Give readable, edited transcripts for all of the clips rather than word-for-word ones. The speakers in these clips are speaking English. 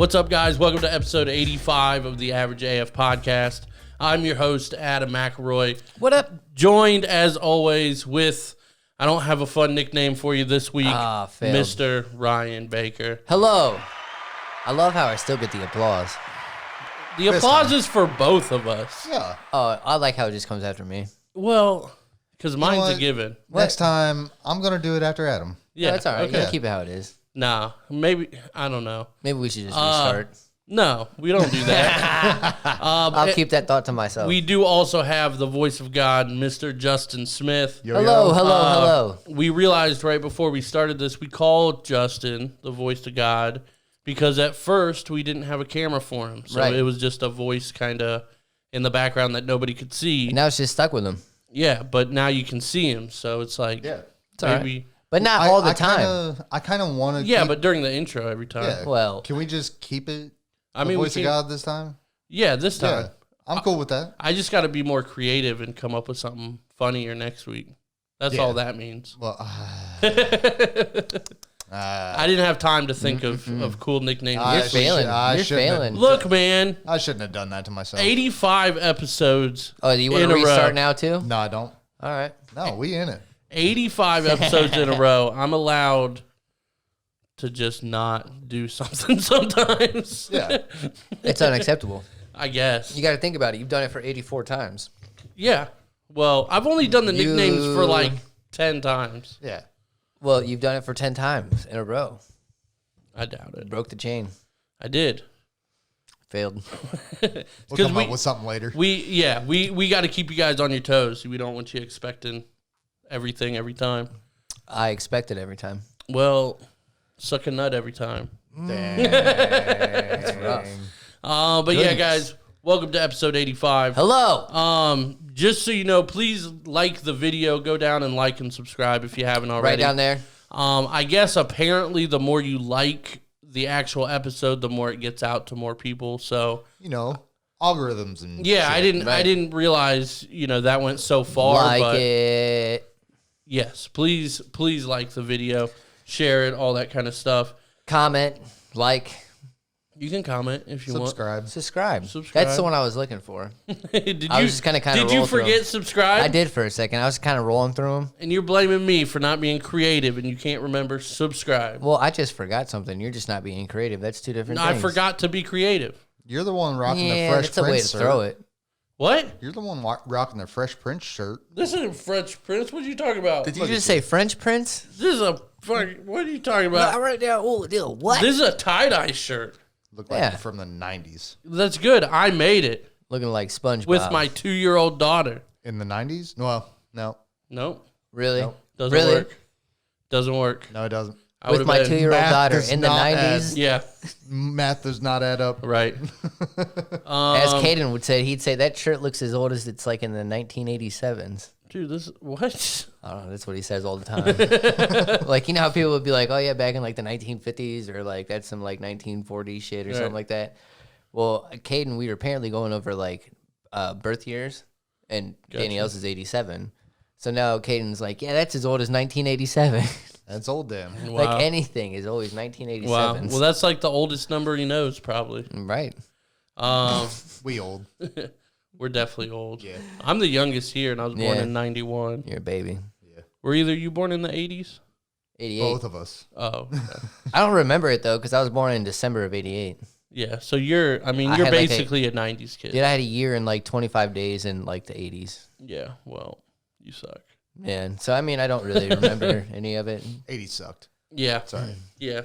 What's up, guys? Welcome to episode 85 of the Average AF podcast. I'm your host, Adam McElroy. What up? Joined, as always, with, I don't have a fun nickname for you this week, Mr. Ryan Baker. Hello. I love how I still get the applause. The applause is for both of us. Yeah. Oh, I like how it just comes after me. Well, because mine's a given. Next time, I'm going to do it after Adam. Yeah, that's all right. Okay. You can keep it how it is. Nah, maybe, I don't know. Maybe we should just restart. No, we don't do that. I'll keep that thought to myself. We do also have the voice of God, Mr. Justin Smith. Hello. We realized right before we started this, we called Justin the voice of God because at first we didn't have a camera for him. So It was just a voice kind of in the background that nobody could see. And now it's just stuck with him. Yeah, but now you can see him. So it's like, It's maybe... right. But not all the time. I kind of want to. Yeah, but during the intro every time. Yeah. Well, can we just keep it? I mean, voice of God this time. Yeah, this time. Yeah, I'm cool with that. I just got to be more creative and come up with something funnier next week. That's all that means. Well, I didn't have time to think of cool nicknames. You're failing. Look, man. I shouldn't have done that to myself. 85 episodes. Oh, do you want to restart now too? No, I don't. All right. No, we in it. 85 episodes in a row. I'm allowed to just not do something sometimes. Yeah. It's unacceptable. I guess. You got to think about it. You've done it for 84 times. Yeah. Well, I've only done the nicknames for like 10 times. Yeah. Well, you've done it for 10 times in a row. I doubt it. Broke the chain. I did. Failed. We'll come up with something later. We got to keep you guys on your toes. We don't want you expecting everything every time. I expect it every time. Well, suck a nut every time. Dang. That's rough. But yeah, guys, welcome to episode 85. Hello. Just so you know, please like the video. Go down and like and subscribe if you haven't already. Right down there. I guess apparently the more you like the actual episode, the more it gets out to more people. So algorithms and yeah, shit. I didn't realize that went so far. Like it. Yes, please like the video, share it, all that kind of stuff. Comment, like. You can comment if you Subscribe. want. Subscribe. That's the one I was looking for. Did you forget subscribe? I did for a second. I was kind of rolling through them. And you're blaming me for not being creative and you can't remember subscribe. Well, I just forgot something. You're just not being creative. That's two different things. I forgot to be creative. You're the one rocking the Fresh that's a Prince way to shirt. throw it. What? You're the one rocking the Fresh Prince shirt. This isn't French Prince. What are you talking about? Did you just say French Prince? This is a fucking... What are you talking about? I wrote it down. Oh, deal. What? This is a tie-dye shirt. Look like from the 90s. That's good. I made it. Looking like SpongeBob. With my 2-year-old daughter. In the 90s? Well, no. Nope. Really? Nope. Doesn't work. Doesn't work. No, it doesn't. With my 2-year-old daughter in the 90s? Yeah. Math does not add up. Right. As Caden would say, he'd say that shirt looks as old as it's like in the 1987s. Dude, this... What? I don't know. That's what he says all the time. Like, you know how people would be like, oh, yeah, back in like the 1950s or like that's some like 1940s shit or something like that. Well, Caden, we were apparently going over like birth years and Danielle's is 87. So now Caden's like, yeah, that's as old as 1987. That's old, damn. Wow. Like anything is always 1987. Wow. Well, that's like the oldest number he knows, probably. Right. We old. We're definitely old. Yeah. I'm the youngest here, and I was born in 91. You're a baby. Yeah. Were either you born in the 80s? 88. Both of us. Oh. Okay. I don't remember it, though, because I was born in December of 88. Yeah, so you're basically a 90s kid. Dude, I had a year and like 25 days in like the 80s. Yeah, well, you suck. Yeah, so I mean, I don't really remember any of it. 80s sucked. Yeah. Sorry. Yeah.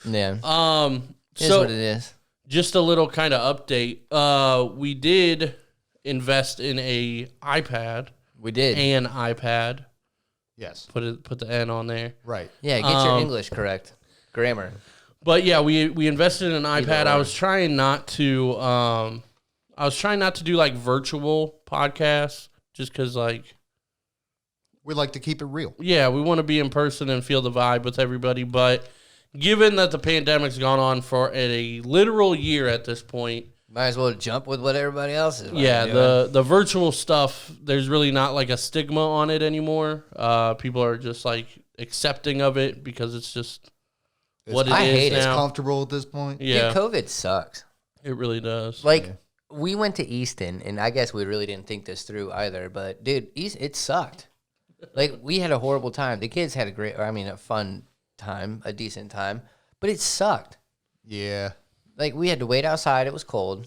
Yeah. It is So what it is. just a little kind of update. We did invest in a iPad. We did. An iPad. Yes. Put the N on there. Right. Yeah, get your English correct. Grammar. But yeah, we invested in an iPad. I was trying not to do like virtual podcasts just because like We like to keep it real. yeah, we want to be in person and feel the vibe with everybody. But given that the pandemic's gone on for a literal year at this point, Might as well jump with what everybody else is. yeah, the virtual stuff, there's really not like a stigma on it anymore. People are just like accepting of it because it's just what it I is hate it. It's now. comfortable at this point. Yeah, Dude, COVID sucks. it really does. Like, we went to Easton, and I guess we really didn't think this through either, but, dude, it sucked. Like, we had a horrible time. The kids had a fun time, a decent time, but it sucked. Yeah. Like, we had to wait outside. It was cold.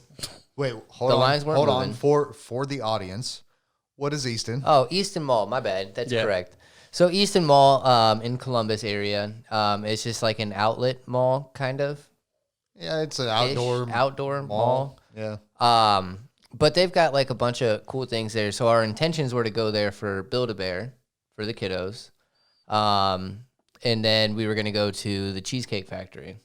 Wait, hold The on. lines weren't hold on. moving. For the audience, what is Easton? Oh, Easton Mall. My bad. That's Yeah. correct. So, Easton Mall in Columbus area, it's just like an outlet mall, kind of. Yeah, it's an outdoor mall. Yeah. But they've got like a bunch of cool things there. So our intentions were to go there for Build-A-Bear for the kiddos. And then we were going to go to the Cheesecake Factory.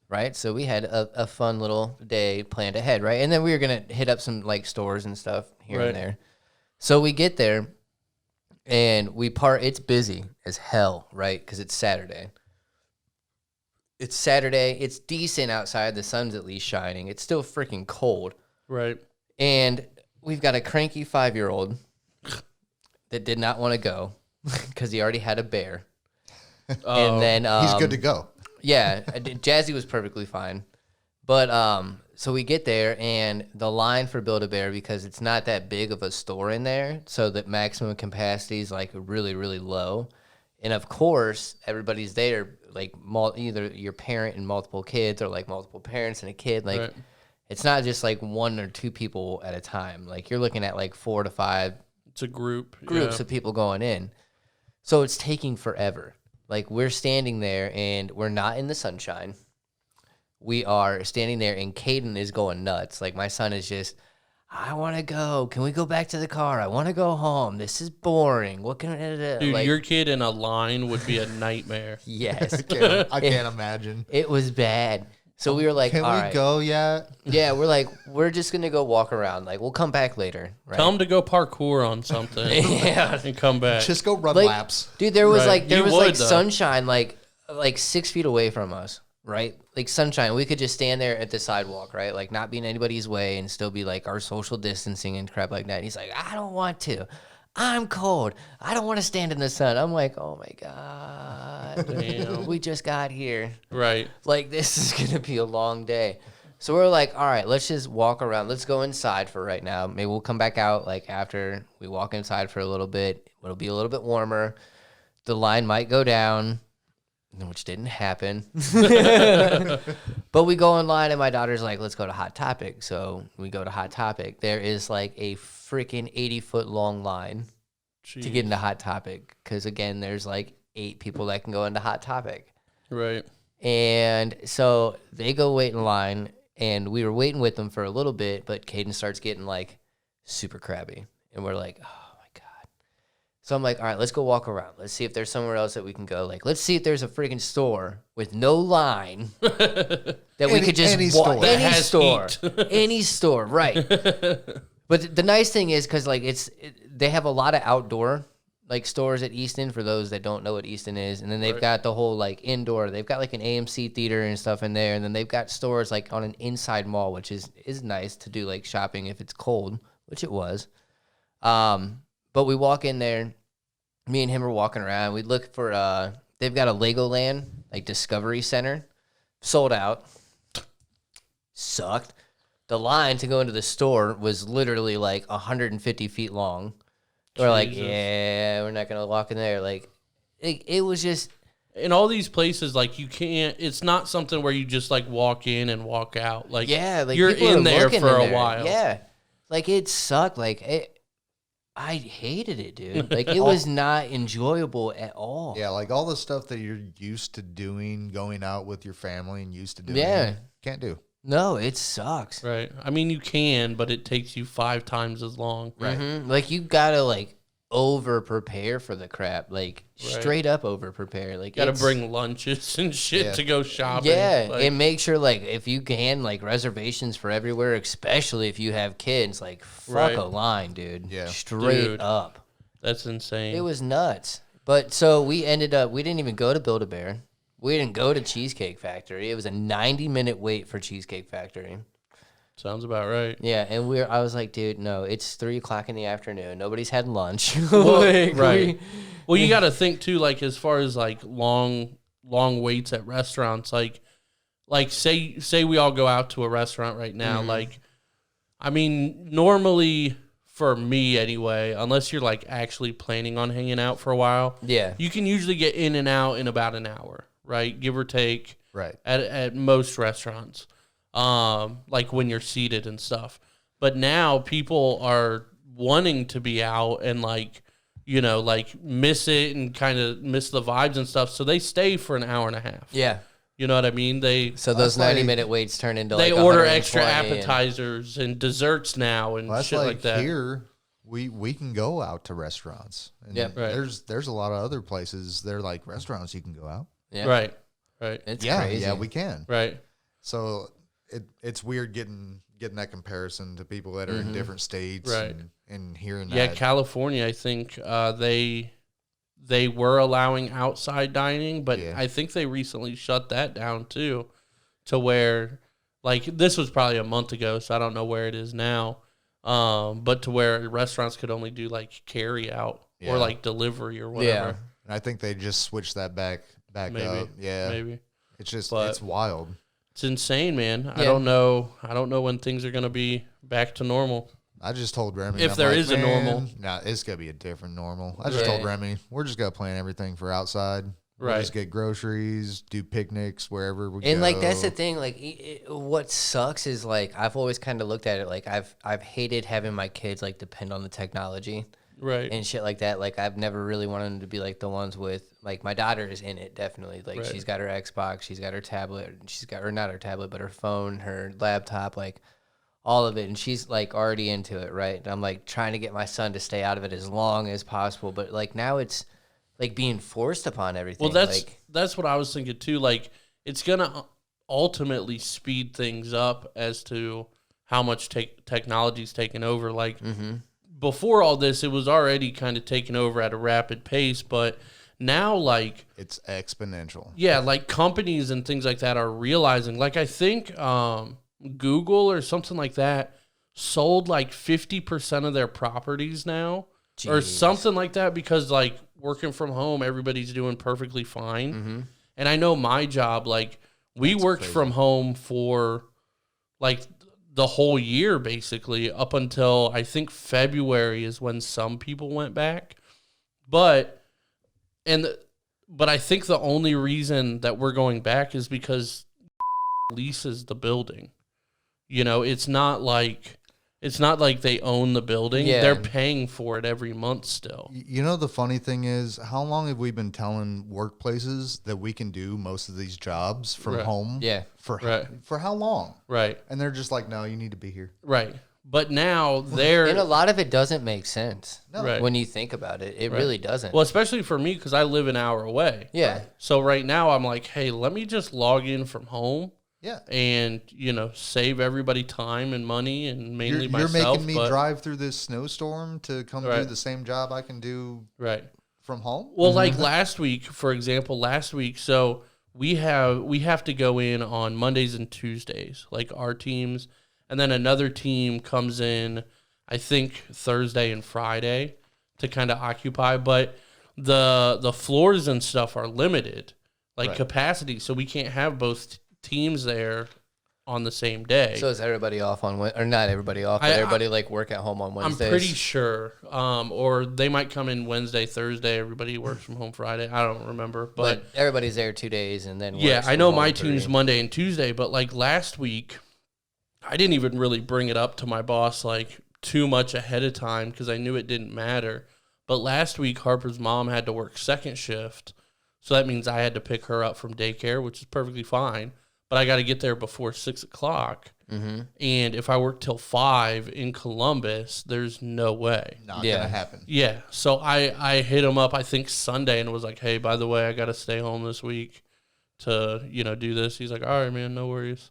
Right? So we had a fun little day planned ahead, right? And then we were going to hit up some like stores and stuff here and there. So we get there and it's busy as hell, right? Because it's Saturday. It's Saturday. It's decent outside. The sun's at least shining. It's still freaking cold. Right. And we've got a cranky 5-year-old that did not want to go because he already had a bear. And then He's good to go. Yeah, Jazzy was perfectly fine. But so we get there, and the line for Build-A-Bear, because it's not that big of a store in there, so that maximum capacity is like really, really low. And of course, everybody's there, like either your parent and multiple kids, or like multiple parents and a kid. Like, it's not just like 1 or 2 people at a time. Like, you're looking at like 4 to 5. It's a groups Of people going in. So it's taking forever. Like, we're standing there, and we're not in the sunshine. We are standing there, and Caden is going nuts. Like, my son is just, I want to go. Can we go back to the car? I want to go home. This is boring. What can I do? Dude, like, your kid in a line would be a nightmare. Yes. I can't imagine. It was bad. So we were like, Can all we right. go yet? Yeah, we're like, we're just going to go walk around. Like, we'll come back later. Right? Tell him to go parkour on something. Yeah. And come back. Just go run Like, laps. Dude, there was Right. You would, though. sunshine like 6 feet away from us, right? Like sunshine. We could just stand there at the sidewalk, right? Like not be in anybody's way and still be like our social distancing and crap like that. And he's like, I don't want to. I'm cold. I don't want to stand in the sun. I'm like, oh my God. Damn. We just got here. Right. Like, this is going to be a long day. So we're like, all right, let's just walk around. Let's go inside for right now. Maybe we'll come back out like after we walk inside for a little bit. It'll be a little bit warmer. The line might go down, which didn't happen. But we go in line, and my daughter's like, let's go to Hot Topic. So we go to Hot Topic. There is like a freaking 80-foot long line to get into Hot Topic. Because, again, there's like 8 people that can go into Hot Topic. Right. And so they go wait in line, and we were waiting with them for a little bit, but Caden starts getting like super crabby. And we're like, oh my God. So I'm like, all right, let's go walk around. Let's see if there's somewhere else that we can go. Like, let's see if there's a freaking store with no line that we could just walk. That Any has store. heat. Any store, right. But the nice thing is, because like they have a lot of outdoor like stores at Easton, for those that don't know what Easton is. And then they've got the whole like indoor. They've got like an AMC theater and stuff in there. And then they've got stores like on an inside mall, which is nice to do like shopping if it's cold, which it was. But we walk in there. Me and him are walking around. We look for they've got a Legoland like Discovery Center, sold out. Sucked. The line to go into the store was literally like 150 feet long. We're like, yeah, we're not gonna walk in there. Like, it was just. In all these places, like you can't. It's not something where you just like walk in and walk out. Like Like you're people are in there looking for in a while. Yeah, like it sucked. Like I hated it, dude. Like it was not enjoyable at all. Yeah, like all the stuff that you're used to doing, going out with your family and used to doing. Yeah. Can't do. No, it sucks. Right. I mean, you can, but it takes you 5 times as long. Right. Mm-hmm. Like you gotta like over prepare for the crap. Like straight up over prepare. Like Got to bring lunches and shit to go shopping. Yeah, like, and make sure like if you can like reservations for everywhere, especially if you have kids. Like fuck a line, dude. Yeah. Straight up. That's insane. It was nuts. But so we ended up. We didn't even go to Build-A-Bear. We didn't go to Cheesecake Factory. It was a 90-minute wait for Cheesecake Factory. Sounds about right. Yeah, and I was like, dude, no, it's 3:00 in the afternoon. Nobody's had lunch. Well, Like, right. Well, you got to think too, like as far as like long long waits at restaurants. Like say we all go out to a restaurant right now. Like, I mean, normally for me anyway, unless you're like actually planning on hanging out for a while, you can usually get in and out in about an hour, right? Give or take, right? At most restaurants, like when you're seated and stuff. But now people are wanting to be out and like, you know, like miss it and kind of miss the vibes and stuff. So they stay for an hour and a half. Yeah. You know what I mean? So those 90-minute waits turn into they like order extra appetizers and desserts now and shit like that. Here, we can go out to restaurants. And there's a lot of other places. They're like restaurants you can go out. Yeah. Right. It's crazy. Yeah, we can. Right. So it's weird getting that comparison to people that are in different states, right? And hearing that. Yeah, California, I think they were allowing outside dining, but I think they recently shut that down too, to where, like, this was probably a month ago, so I don't know where it is now, but to where restaurants could only do like carry out or like delivery or whatever. Yeah, and I think they just switched that back maybe. up. Yeah, maybe. It's just it's wild. It's insane, man. Yeah. I don't know when things are gonna be back to normal. I just told Remy, if there is a normal. Nah, it's gonna be a different normal. I just told Remy, we're just gonna plan everything for outside. We'll just get groceries, do picnics wherever we go. And like that's the thing. Like, what sucks is like I've always kind of looked at it like I've hated having my kids like depend on the technology, right, and shit like that. Like I've never really wanted them to be like the ones with like my daughter is in it definitely. Like she's got her Xbox, she's got her tablet, she's got or not her tablet, but her phone, her laptop, like. All of it, and she's like already into it, right? And I'm like trying to get my son to stay out of it as long as possible, but like now it's like being forced upon everything. Well, that's what I was thinking too. Like it's gonna ultimately speed things up as to how much technology's taken over. Like before all this, it was already kind of taken over at a rapid pace, but now like it's exponential. Yeah, like companies and things like that are realizing. Like I think Google or something like that sold like 50% of their properties now. Jeez. Or something like that because like working from home, everybody's doing perfectly fine. And I know my job, like we worked from home for like the whole year basically up until I think February is when some people went back. But I think the only reason that we're going back is because leases the building. You know, it's not like they own the building. Yeah. They're paying for it every month still. You know, the funny thing is, how long have we been telling workplaces that we can do most of these jobs from home? Yeah. For how long? Right. And they're just like, no, you need to be here. Right. But now they're... And a lot of it doesn't make sense when you think about it. It really doesn't. Well, especially for me because I live an hour away. Yeah. So right now I'm like, hey, let me just log in from home. Yeah. And, you know, save everybody time and money and mainly myself. You're making me drive through this snowstorm to come do the same job I can do from home? Well, like last week, for example, so we have to go in on Mondays and Tuesdays, like our teams. And then another team comes in, I think, Thursday and Friday to kind of occupy. But the floors and stuff are limited, like capacity. So we can't have both teams there on the same day. So is everybody off on or not everybody off, but everybody like work at home on Wednesdays? I'm pretty sure. Or they might come in Wednesday, Thursday. Everybody works from home Friday. I don't remember. But everybody's there 2 days and then I know my team's Monday and Tuesday, but like last week, I didn't even really bring it up to my boss like too much ahead of time because I knew it didn't matter. But last week, Harper's mom had to work second shift. So that means I had to pick her up from daycare, which is perfectly fine. But I got to get there before 6 o'clock. And if I work till 5 in Columbus, there's no way. Not going to happen. Yeah. So I hit him up, I think Sunday, and was like, hey, by the way, I got to stay home this week to, you know, do this. He's like, all right, man, no worries.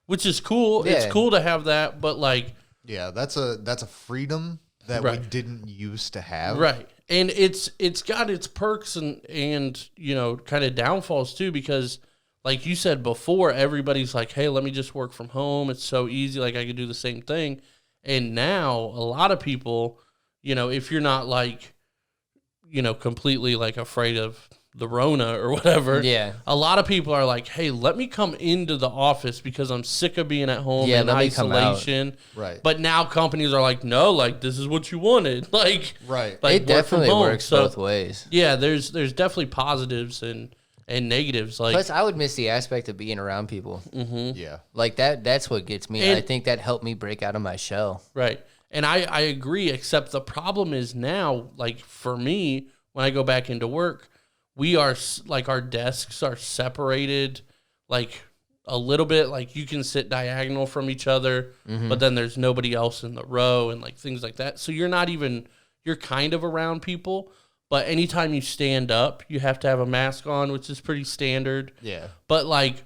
Which is cool. Yeah. It's cool to have that, but like... Yeah, that's a freedom that we didn't used to have. Right. And it's got its perks and you know, kind of downfalls too, because... Like you said before, everybody's like, hey, let me just work from home. It's so easy. Like, I could do the same thing. And now a lot of people, you know, if you're not like, you know, completely like afraid of the Rona or whatever. Yeah. A lot of people are like, hey, let me come into the office because I'm sick of being at home in isolation. Right. But now companies are like, no, like this is what you wanted. Like, right. Like it definitely works both ways. Yeah, there's definitely positives and negatives. Like, plus, I would miss the aspect of being around people. Mm-hmm. Yeah. Like that's what gets me. And I think that helped me break out of my shell. Right. And I agree, except the problem is now, like for me, when I go back into work, we are like our desks are separated like a little bit. Like you can sit diagonal from each other, but then there's nobody else in the row and like things like that. So you're kind of around people, but anytime you stand up, you have to have a mask on, which is pretty standard. Yeah. But like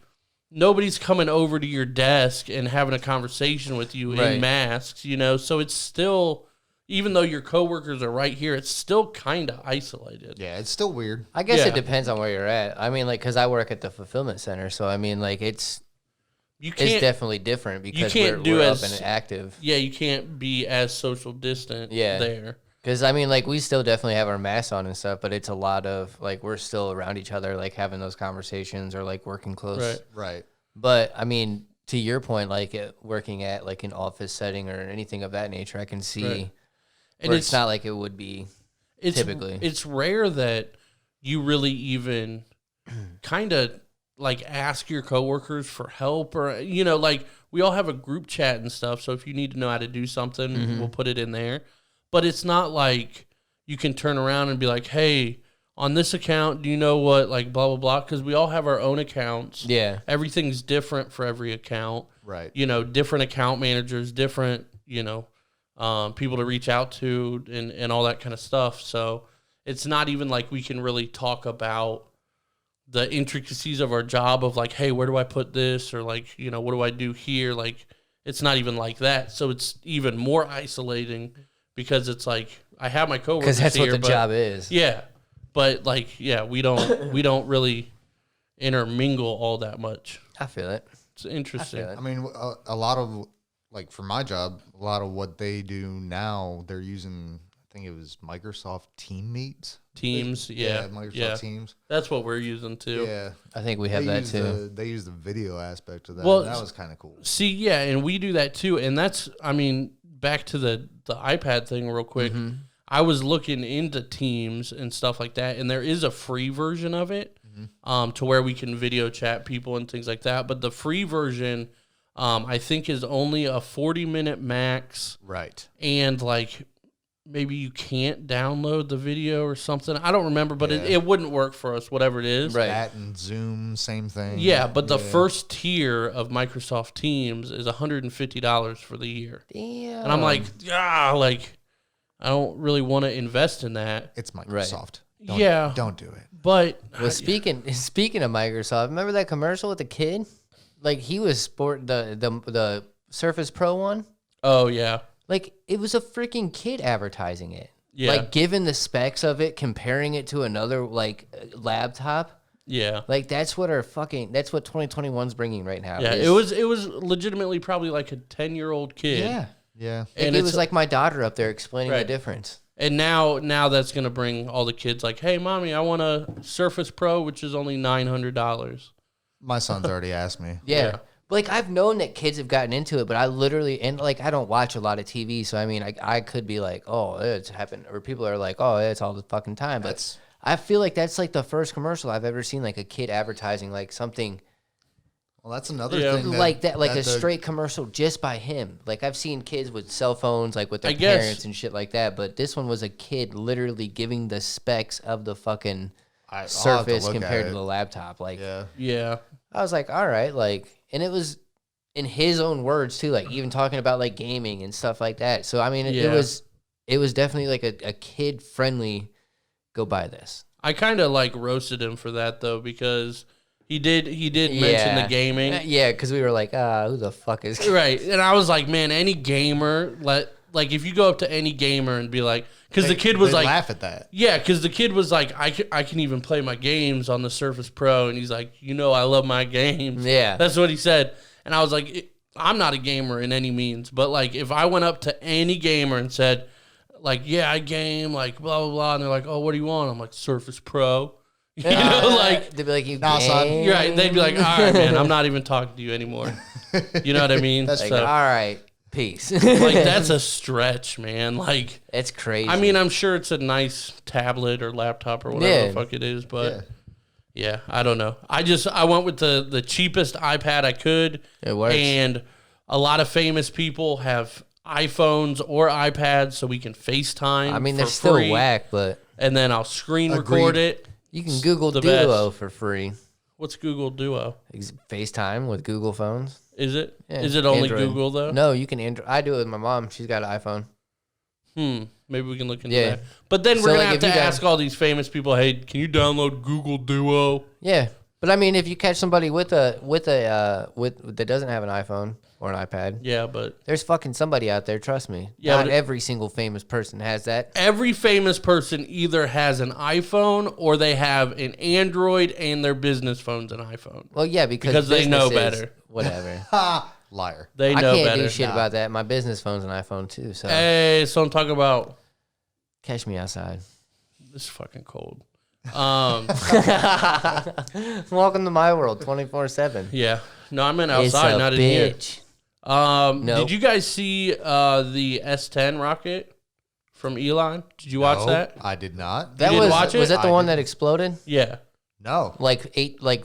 nobody's coming over to your desk and having a conversation with you in masks, you know? So it's still, even though your coworkers are right here, it's still kind of isolated. Yeah, it's still weird. I guess it depends on where you're at. I mean, like, because I work at the fulfillment center, so I mean, like, it's definitely different because we're up and active. Yeah, you can't be as social distant there. Because, I mean, like, we still definitely have our masks on and stuff, but it's a lot of, like, we're still around each other, like, having those conversations or, like, working close. Right. But, I mean, to your point, like, working at, like, an office setting or anything of that nature, I can see and it's not like it would be typically. It's rare that you really even kind of, like, ask your coworkers for help or, you know, like, we all have a group chat and stuff, so if you need to know how to do something, we'll put it in there. But it's not like you can turn around and be like, hey, on this account, do you know what, like, blah, blah, blah? Because we all have our own accounts. Yeah. Everything's different for every account. Right. You know, different account managers, different, you know, people to reach out to and all that kind of stuff. So it's not even like we can really talk about the intricacies of our job of like, hey, where do I put this? Or like, you know, what do I do here? Like, it's not even like that. So it's even more isolating. Because it's like I have my coworkers because that's here, what the job is. Yeah, but like we don't really intermingle all that much. I feel it. It's interesting. I mean, a lot of like for my job, a lot of what they do now, they're using. I think it was Microsoft Teams. Yeah, Microsoft Teams. That's what we're using too. Yeah, I think we have that too. They use the video aspect of that. Well, that was kind of cool. See, yeah, and we do that too, and that's, I mean, back to the iPad thing real quick. I was looking into Teams and stuff like that, and there is a free version of it to where we can video chat people and things like that. But the free version, I think, is only a 40-minute max. Right. And, like, maybe you can't download the video or something. I don't remember, but it wouldn't work for us, whatever it is. Right. That and Zoom, same thing. Yeah, but the first tier of Microsoft Teams is $150 for the year. Damn. And I'm like, like, I don't really want to invest in that. It's Microsoft. Right. Don't do it. But well, speaking of Microsoft, remember that commercial with the kid? Like he was sporting the Surface Pro one. Oh yeah. Like it was a freaking kid advertising it. Yeah. Like given the specs of it, comparing it to another like laptop. Yeah. Like that's what 2021's bringing right now. Yeah. It was legitimately probably like a 10-year-old kid. Yeah. Yeah. And it was like my daughter up there explaining the difference. And now that's going to bring all the kids like, hey, mommy, I want a Surface Pro, which is only $900. My son's already asked me. Yeah. Like, I've known that kids have gotten into it, but I literally, and like, I don't watch a lot of TV, so I mean, I could be like, oh, it's happened, or people are like, oh, it's all the fucking time. But I feel like that's like the first commercial I've ever seen, like a kid advertising like something. Well, that's another thing. Like a straight commercial just by him. Like, I've seen kids with cell phones, like with their parents and shit like that, but this one was a kid literally giving the specs of the fucking Surface compared to the laptop. Like, yeah. I was like, all right, like, and it was in his own words too, like even talking about like gaming and stuff like that. So I mean, it was definitely like a kid friendly. Go buy this. I kind of like roasted him for that though, because he did mention the gaming. Yeah, because we were like, who the fuck is right? And I was like, man, any gamer like if you go up to any gamer and be like, because the kid was like, laugh at that. Yeah, because the kid was like, I can even play my games on the Surface Pro, and he's like, I love my games. Yeah, that's what he said, and I was like, I'm not a gamer in any means, but like if I went up to any gamer and said, like, yeah, I game, like blah blah blah, and they're like, oh, what do you want? I'm like, Surface Pro. You know, like they'd be like, "You son." you're right. They'd be like, "All right, man, I'm not even talking to you anymore." You know what I mean? Like, So, all right, peace. like that's a stretch, man. Like it's crazy. I mean, I'm sure it's a nice tablet or laptop or whatever the fuck it is, but yeah, I don't know. I went with the cheapest iPad I could. It works. And a lot of famous people have iPhones or iPads, so we can FaceTime. I mean, for they're still free, whack, but and then I'll screen record it. you can Google The Duo best. for free. What's Google Duo? FaceTime with Google phones. Is it? Yeah, Is it only Android. Google though? No, you can Android. I do it with my mom. She's got an iPhone. Maybe we can look into Yeah. that. But then So, we're gonna like, have if to you got- ask all these famous people, hey, can you download Google Duo? Yeah, but I mean, if you catch somebody with that doesn't have an iPhone or an iPad, Yeah, but there's fucking somebody out there. Trust me. Yeah, Not but every single famous person has that. every famous person either has an iPhone or they have an Android and their business phone's an iPhone. Well, yeah, Because they know businesses- better. Whatever. Liar. They I know can't better. do shit about that. My business phone's an iPhone too. So Hey, so I'm talking about catch me outside. this fucking cold. Welcome to my world, 24/7. Yeah. No, I meant It's outside, a not in here. bitch. Nope. Nope. Did you guys see the S10 rocket from Elon? Did you watch No, that? I did not. That didn't was watch it? was that the I one didn't. that exploded? Yeah. No. Like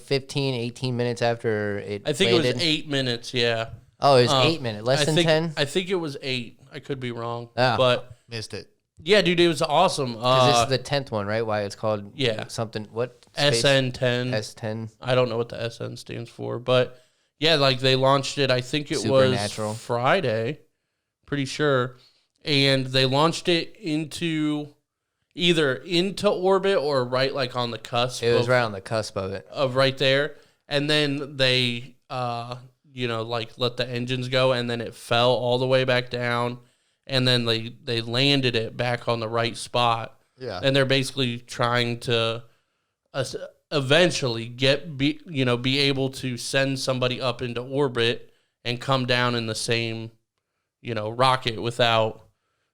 15, 18 minutes after it I think landed? it was 8 minutes, yeah. Oh, it was 8 minutes. Less than 10? I think it was 8. I could be wrong. Oh. But Missed it. yeah, dude, it was awesome. Because this is the 10th one, right? Why it's called something, what? SN10. S10. I don't know what the SN stands for, but yeah, like they launched it, I think it Supernatural. was Friday, pretty sure. And they launched it either into orbit or right like on the cusp. It was right on the cusp of it. Of right there. And then they, like let the engines go and then it fell all the way back down. And then they landed it back on the right spot. Yeah. And they're basically trying to eventually be able to send somebody up into orbit and come down in the same, rocket without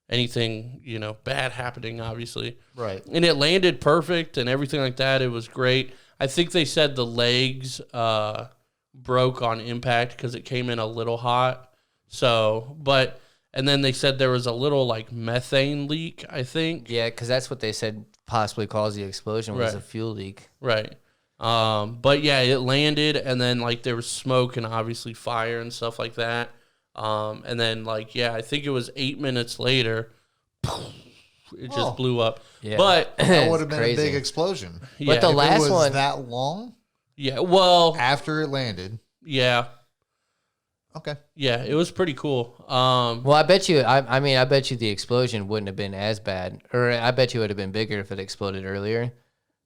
anything, bad happening, obviously. Right. And it landed perfect and everything like that. It was great. I think they said the legs broke on impact because it came in a little hot. And then they said there was a little like methane leak, I think. Yeah, because that's what they said possibly caused the explosion was Right. a fuel leak. Right. But yeah, it landed and then like there was smoke and obviously fire and stuff like that. And then I think it was 8 minutes later, it just blew up. Yeah. But That would have been crazy. a big explosion. yeah, the If last it was one- that long yeah, well, after it landed. yeah, Okay. yeah, it was pretty cool. Well, I bet you, I mean, I bet you the explosion wouldn't have been as bad. Or I bet you it would have been bigger if it exploded earlier.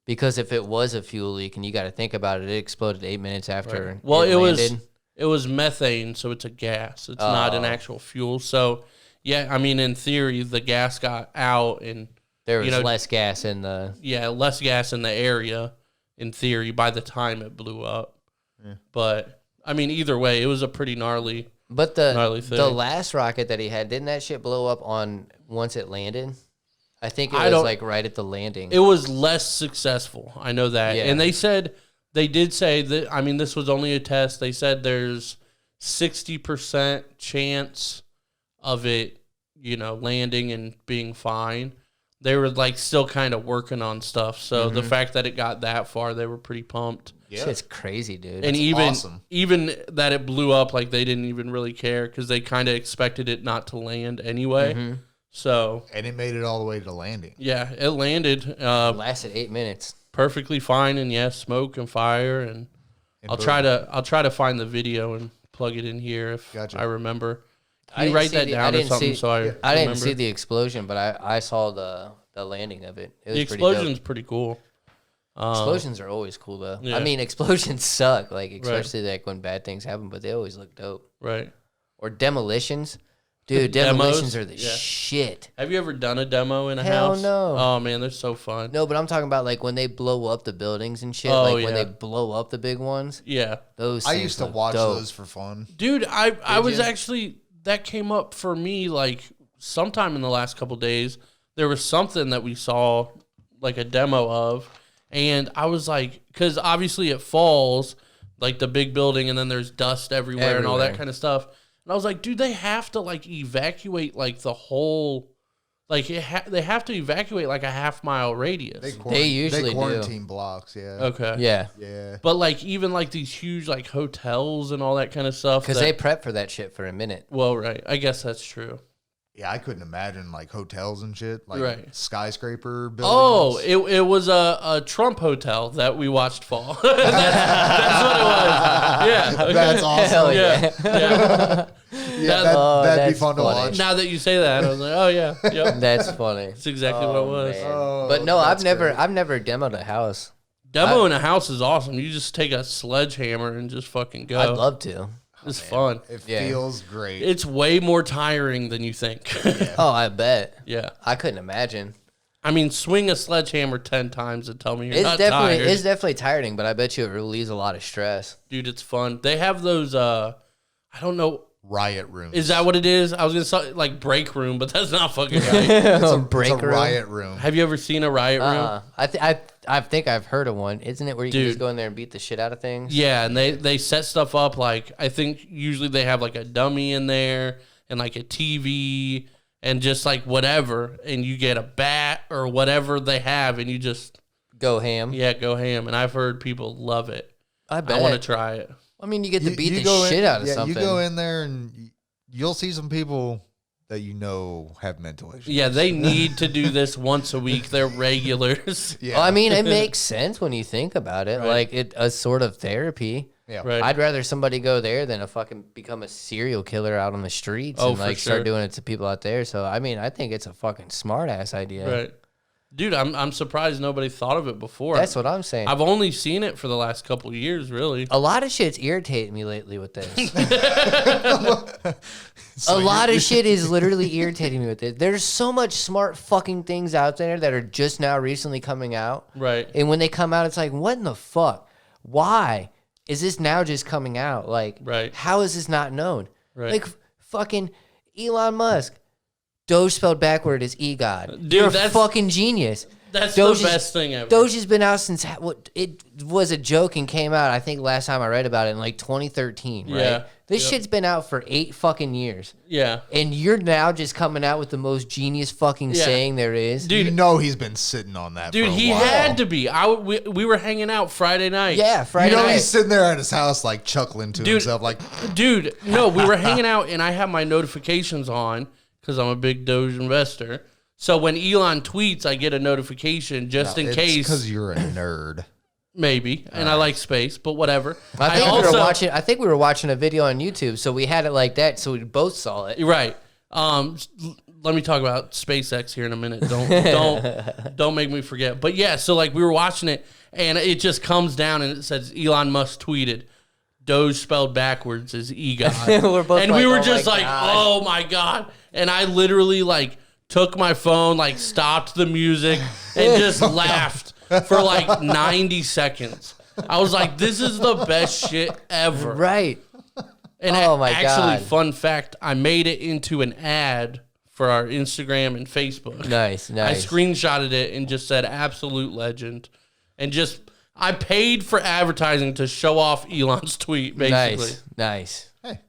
Because if it was a fuel leak, and you got to think about it, it exploded 8 minutes after Right. Well, it landed. it was methane, so it's a gas. It's not an actual fuel. So, yeah, I mean, in theory, the gas got out and There was less gas in the... less gas in the area, in theory, by the time it blew up. Yeah. But, I mean, either way, it was a pretty gnarly But gnarly the thing. last rocket that he had, didn't that shit blow up on once it landed? I think it I was don't- like right at the landing. It was less successful. I know that. Yeah. And they did say that, I mean, this was only a test. They said there's 60% chance of it, landing and being fine. They were still kind of working on stuff. So the fact that it got that far, they were pretty pumped. Yeah. Shit's crazy, dude. And awesome. even that it blew up, they didn't even really care because they kind of expected it not to land anyway. So And it made it all the way to landing. yeah, it landed It lasted 8 minutes. perfectly fine, and smoke and fire, and I'll try to find the video and plug it in here if Gotcha. I remember. I You didn't write see that the- down I or didn't something see- so I I didn't remember. see the explosion, but I saw the landing of it. It was The pretty dope. explosion's pretty cool. Explosions are always cool, though. Yeah. I mean, explosions suck, especially when bad things happen, but they always look dope. Right. Or demolitions. Dude, Demos? demolitions are the Yeah. shit. Have you ever done a demo in a Hell house? no. Oh man, they're so fun. No, but I'm talking about when they blow up the buildings and shit. Oh, when yeah. they blow up the big ones. Yeah. Those I things used to look watch dope. those for fun. Dude, I was you? actually, that came up for me sometime in the last couple days. There was something that we saw a demo of, And I was like, because obviously it falls, like the big building, and then there's dust everywhere and all that kind of stuff. And I was like, dude, they have to like evacuate like the whole, like they have to evacuate like a half-mile radius. They usually quarantine do. blocks, yeah. Okay. Yeah. But like even like these huge like hotels and all that kind of stuff. Because they prep for that shit for a minute. Well, right. I guess that's true. Yeah, I couldn't imagine like hotels and shit, like skyscraper buildings. Oh, it was a Trump hotel that we watched fall. that's what it was. Yeah, that's awesome. Hell yeah. That'd be fun to watch. Now that you say that, I was like, oh yeah, yep. That's funny. That's exactly what it was. But no, I've never demoed a house. Demoing a house is awesome. You just take a sledgehammer and just fucking go. I'd love to. It's fun. It feels great. It's way more tiring than you think. Oh, I bet. Yeah. I couldn't imagine. I mean, swing a sledgehammer 10 times and tell me you're not tired. tired. It's definitely tiring, but I bet you it relieves a lot of stress. Dude, it's fun. They have those, I don't know. Riot room. Is that what it is? I was going to say, like, break room, but that's not fucking right. It's a riot room. Have you ever seen a riot room? I think I've heard of one. Isn't it where you can just go in there and beat the shit out of things? Yeah, and they set stuff up like, I think usually they have like a dummy in there and like a TV and just like whatever, and you get a bat or whatever they have and you just go ham. Yeah, go ham. And I've heard people love it. I bet. I want to try it. I mean, you get to beat the shit out of something. You go in there and you'll see some people that you know have mental issues. Yeah, they need to do this once a week. They're regulars. Yeah. Well, I mean, it makes sense when you think about it. Right. Like a sort of therapy. Yeah. Right. I'd rather somebody go there than become a serial killer out on the streets and like start doing it to people out there. So I mean, I think it's a fucking smart ass idea. Right. Dude, I'm surprised nobody thought of it before. That's what I'm saying. I've only seen it for the last couple of years, really. A lot of shit's irritating me lately with this. A lot of shit is literally irritating me with it. There's so much smart fucking things out there that are just now recently coming out. Right. And when they come out, it's like, what in the fuck? Why is this now just coming out? Like, how is this not known? Right. Like, fucking Elon Musk. Doge spelled backward is E-God. Dude, You're a fucking genius. That's Doge the best thing ever. Doge has been out since it was a joke and came out, I think last time I read about it in like 2013, right? Yeah. This shit's been out for 8 fucking years. Yeah. And you're now just coming out with the most genius fucking saying there is. Dude, you know he's been sitting on that for a while. Dude, he had to be. We were hanging out Friday night. Yeah, Friday night. He's sitting there at his house like chuckling to himself like... Dude, no, we were hanging out and I have my notifications on because I'm a big Doge investor. So when Elon tweets, I get a notification just in case. Because you're a nerd. Maybe, and I like space, but whatever. I think we were watching a video on YouTube, so we had it like that, so we both saw it. Right. Let me talk about SpaceX here in a minute. Don't make me forget. But yeah, so like we were watching it, and it just comes down and it says Elon Musk tweeted, Doge spelled backwards is E-God. And we were just like, oh my God. And I literally like took my phone, like stopped the music and just laughed for like 90 seconds. I was like, this is the best shit ever. Right. And actually, fun fact, I made it into an ad for our Instagram and Facebook. Nice. I screenshotted it and just said absolute legend. And just, I paid for advertising to show off Elon's tweet, basically. Nice. Hey.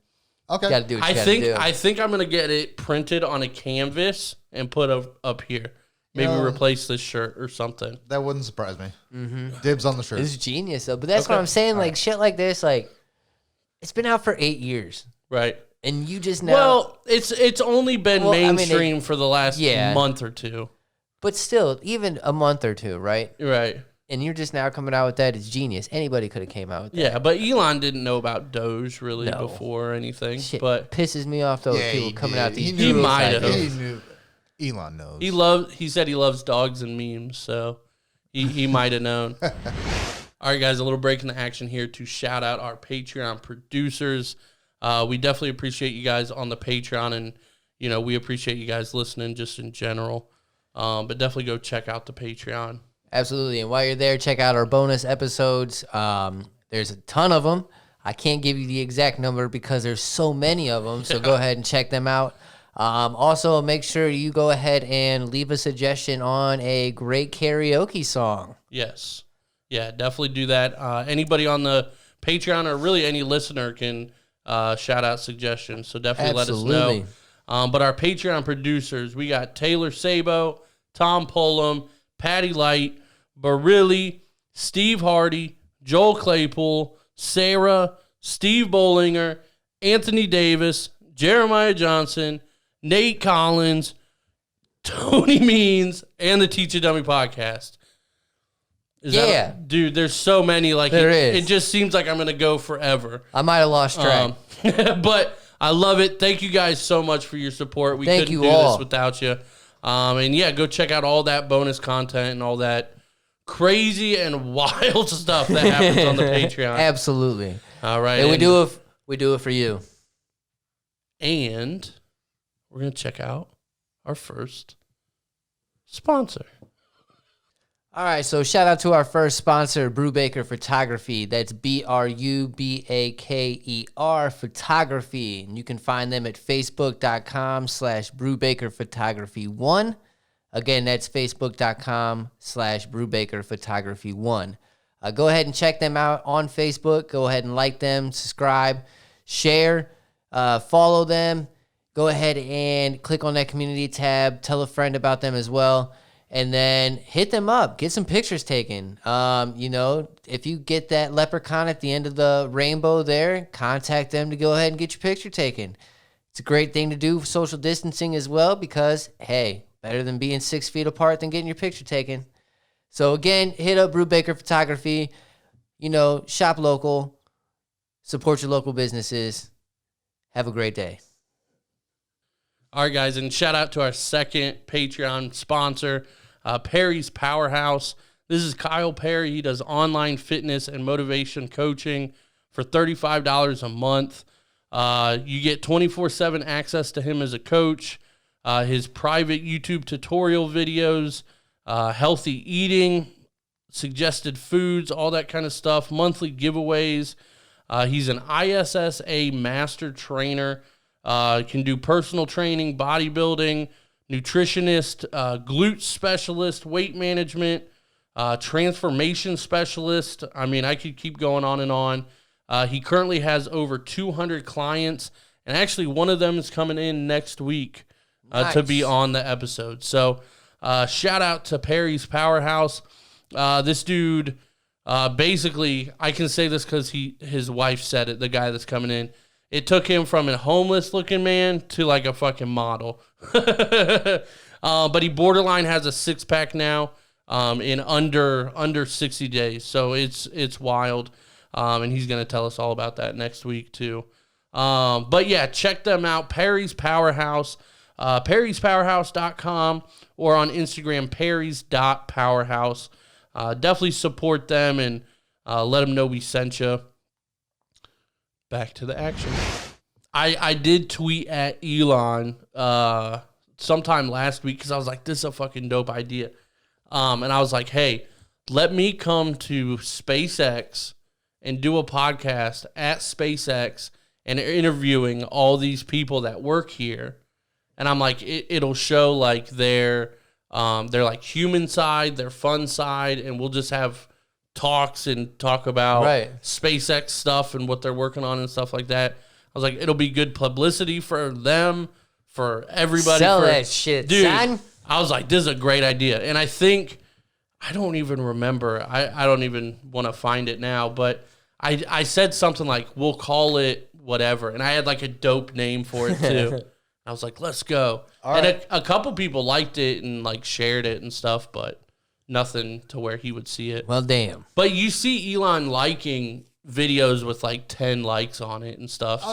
Okay. Gotta do what you gotta do. I think I'm going to get it printed on a canvas and put up here. Maybe replace this shirt or something. That wouldn't surprise me. Mm-hmm. Dibs on the shirt. It's genius, though. But that's what I'm saying. Like, shit like this, like, it's been out for 8 years. Right. And you just now... Well, it's only been mainstream for the last month or two. But still, even a month or two, right? Right. And you're just now coming out with that. It's genius. Anybody could have came out with that. Yeah, but Elon didn't know about Doge really before or anything. Shit but pisses me off, though, people coming out these... He might have. He knew. Elon knows. He said he loves dogs and memes, so he might have known. All right, guys, a little break in the action here to shout out our Patreon producers. We definitely appreciate you guys on the Patreon, and we appreciate you guys listening just in general. But definitely go check out the Patreon. Absolutely, and while you're there, check out our bonus episodes. There's a ton of them. I can't give you the exact number because there's so many of them, so go ahead and check them out. Also, make sure you go ahead and leave a suggestion on a great karaoke song. Yes. Yeah, definitely do that. Anybody on the Patreon or really any listener can shout out suggestions. So definitely Absolutely. let us know. But our Patreon producers, we got Taylor Sabo, Tom Pullem, Patty Lite, Barili, Steve Hardy, Joel Claypool, Sarah, Steve Bollinger, Anthony Davis, Jeremiah Johnson, Nate Collins, Tony Means, and the Teach a Dummy podcast. Dude, there's so many. Like it just seems like I'm going to go forever. I might have lost track. But I love it. Thank you guys so much for your support. We couldn't do this without you. And yeah, go check out all that bonus content and all that crazy and wild stuff that happens on the Patreon. Absolutely. All right. And we do it for you. And we're going to check out our first sponsor. All right, so shout out to our first sponsor, Brubaker Photography. That's Brubaker Photography. And you can find them at facebook.com/BrubakerPhotography1. Again, that's facebook.com/BrubakerPhotography1. Go ahead and check them out on Facebook. Go ahead and like them, subscribe, share, follow them. Go ahead and click on that community tab. Tell a friend about them as well. And then hit them up. Get some pictures taken. If you get that leprechaun at the end of the rainbow there, contact them to go ahead and get your picture taken. It's a great thing to do for social distancing as well because, hey, better than being 6 feet apart than getting your picture taken. So, again, hit up Brubaker Photography. Shop local. Support your local businesses. Have a great day. All right, guys, and shout out to our second Patreon sponsor, Perry's Powerhouse. This is Kyle Perry. He does online fitness and motivation coaching for $35 a month. You get 24/7 access to him as a coach, his private YouTube tutorial videos, healthy eating, suggested foods, all that kind of stuff, monthly giveaways. He's an ISSA master trainer. Can do personal training, bodybuilding, nutritionist, glute specialist, weight management, transformation specialist. I mean, I could keep going on and on. He currently has over 200 clients, and actually one of them is coming in next week to be on the episode. So shout out to Perry's Powerhouse. This dude, basically, I can say this because his wife said it, the guy that's coming in. It took him from a homeless-looking man to, like, a fucking model. But he borderline has a six-pack now in under 60 days. So it's wild. And he's going to tell us all about that next week, too. But, yeah, check them out. Perry's Powerhouse. Perry'sPowerhouse.com or on Instagram, Perry's.Powerhouse. Definitely support them and let them know we sent you. Back to the action. I did tweet at Elon sometime last week because I was like, this is a fucking dope idea. And I was like, hey, let me come to SpaceX and do a podcast at SpaceX and interviewing all these people that work here. And I'm like, it'll show like their like human side, their fun side, and we'll just have talks and talk about SpaceX stuff and what they're working on and stuff like that. I was like, it'll be good publicity for them, for everybody. Sell that shit, dude, son. I was like, this is a great idea. And I think, I don't even remember. I don't even want to find it now, but I said something like, we'll call it whatever. And I had like a dope name for it too. I was like, let's go. And a couple people liked it and like shared it and stuff, but nothing to where he would see it. Well, damn. But you see Elon liking videos with like 10 likes on it and stuff.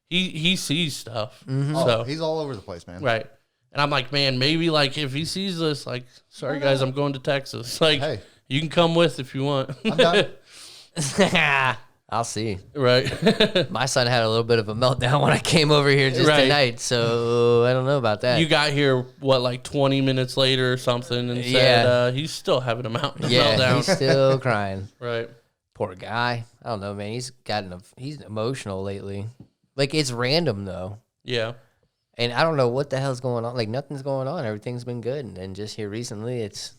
He sees stuff. Mm-hmm. So he's all over the place, man. Right. And I'm like, man, maybe like if he sees this, like, sorry guys, I'm going to Texas. Like, hey, you can come with if you want. I'm done. I'll see. Right. My son had a little bit of a meltdown when I came over here just tonight, so I don't know about that. You got here, what, like 20 minutes later or something, and said he's still having a meltdown. Yeah, he's still crying. Right. Poor guy. I don't know, man. He's emotional lately. Like, it's random, though. Yeah. And I don't know what the hell's going on. Like, nothing's going on. Everything's been good. And then just here recently, it's...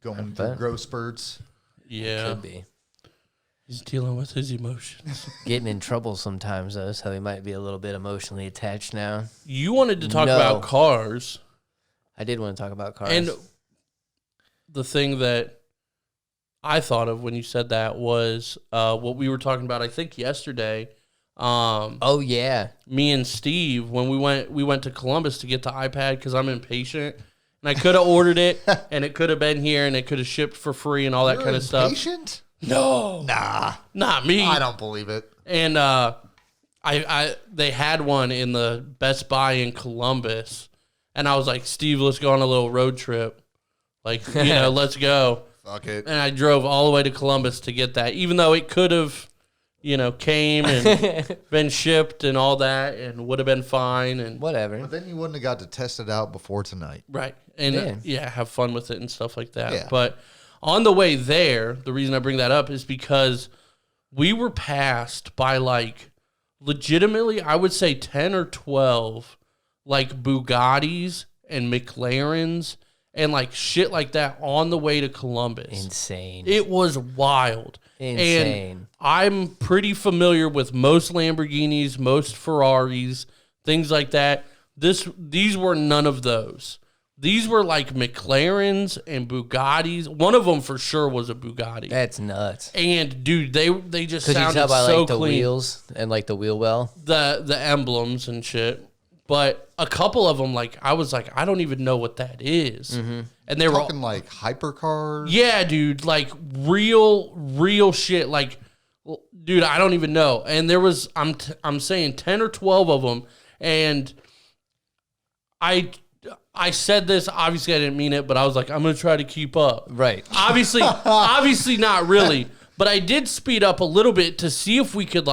Going through growth spurts. Yeah. Could be. He's dealing with his emotions. Getting in trouble sometimes, though, so he might be a little bit emotionally attached now. You wanted to talk about cars. I did want to talk about cars. And the thing that I thought of when you said that was what we were talking about, I think, yesterday. Oh, yeah. Me and Steve, when we went to Columbus to get the iPad because I'm impatient. And I could have ordered it, and it could have been here, and it could have shipped for free and all that kind of stuff. Impatient? No. Nah. Not me. I don't believe it. And they had one in the Best Buy in Columbus. And I was like, Steve, let's go on a little road trip. Like, let's go. Fuck it. And I drove all the way to Columbus to get that, even though it could have, came and been shipped and all that and would have been fine. And whatever. But then you wouldn't have got to test it out before tonight. Right. And have fun with it and stuff like that. Yeah. But on the way there, the reason I bring that up is because we were passed by legitimately, I would say 10 or 12 Bugattis and McLarens and shit like that on the way to Columbus. Insane. It was wild. Insane. And I'm pretty familiar with most Lamborghinis, most Ferraris, things like that. These were none of those. These were McLarens and Bugattis. One of them for sure was a Bugatti. That's nuts. And dude, they just Could sounded you tell by so the clean. wheels and the wheel well? The emblems and shit. But a couple of them, I was like, I don't even know what that is. Mm-hmm. And they were talking hypercars. Yeah, dude, real shit. Dude, I don't even know. And there was, I'm saying 10 or 12 of them. And I said this, obviously I didn't mean it, but I was like, I'm going to try to keep up. Right. Obviously not really. But I did speed up a little bit to see if we could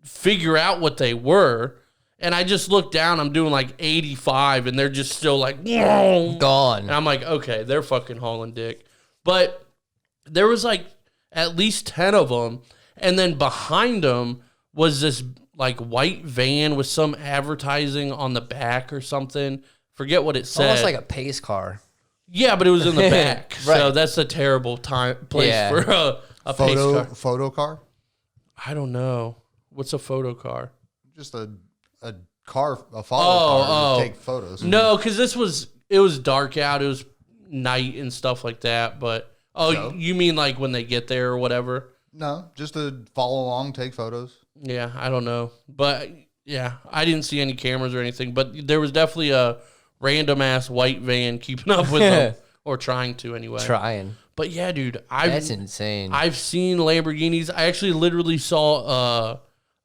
figure out what they were. And I just looked down, I'm doing 85, and they're just still gone. And I'm like, okay, they're fucking hauling dick. But there was at least 10 of them. And then behind them was this white van with some advertising on the back or something. Forget what it said. Almost like a pace car. Yeah, but it was in the back. Right. So that's a terrible place for a pace car. Photo car? I don't know. What's a photo car? Just a car, a car to take photos. No, because it was dark out. It was night and stuff like that. But, you mean when they get there or whatever? No, just to follow along, take photos. Yeah, I don't know. But, yeah, I didn't see any cameras or anything. But there was definitely a random-ass white van keeping up with them. Or trying to, anyway. Trying. But, yeah, dude. That's insane. I've seen Lamborghinis. I actually literally saw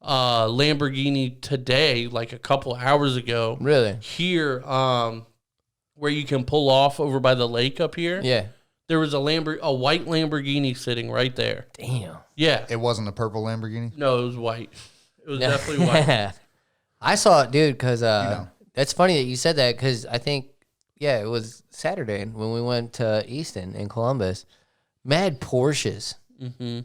Lamborghini today, a couple hours ago. Really? Here, where you can pull off over by the lake up here. Yeah. There was a white Lamborghini sitting right there. Damn. Yeah. It wasn't a purple Lamborghini? No, it was white. It was definitely white. I saw it, dude, because that's funny that you said that, because I think, it was Saturday when we went to Easton in Columbus. Mad Porsches. Mm-hmm.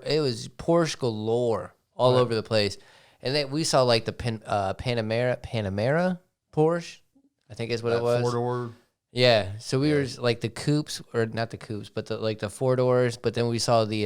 It was Porsche galore all over the place. And then we saw the Panamera Porsche, I think is what it was. 4-door. Yeah. So we were the coupes, or not the coupes, but the 4-doors. But then we saw the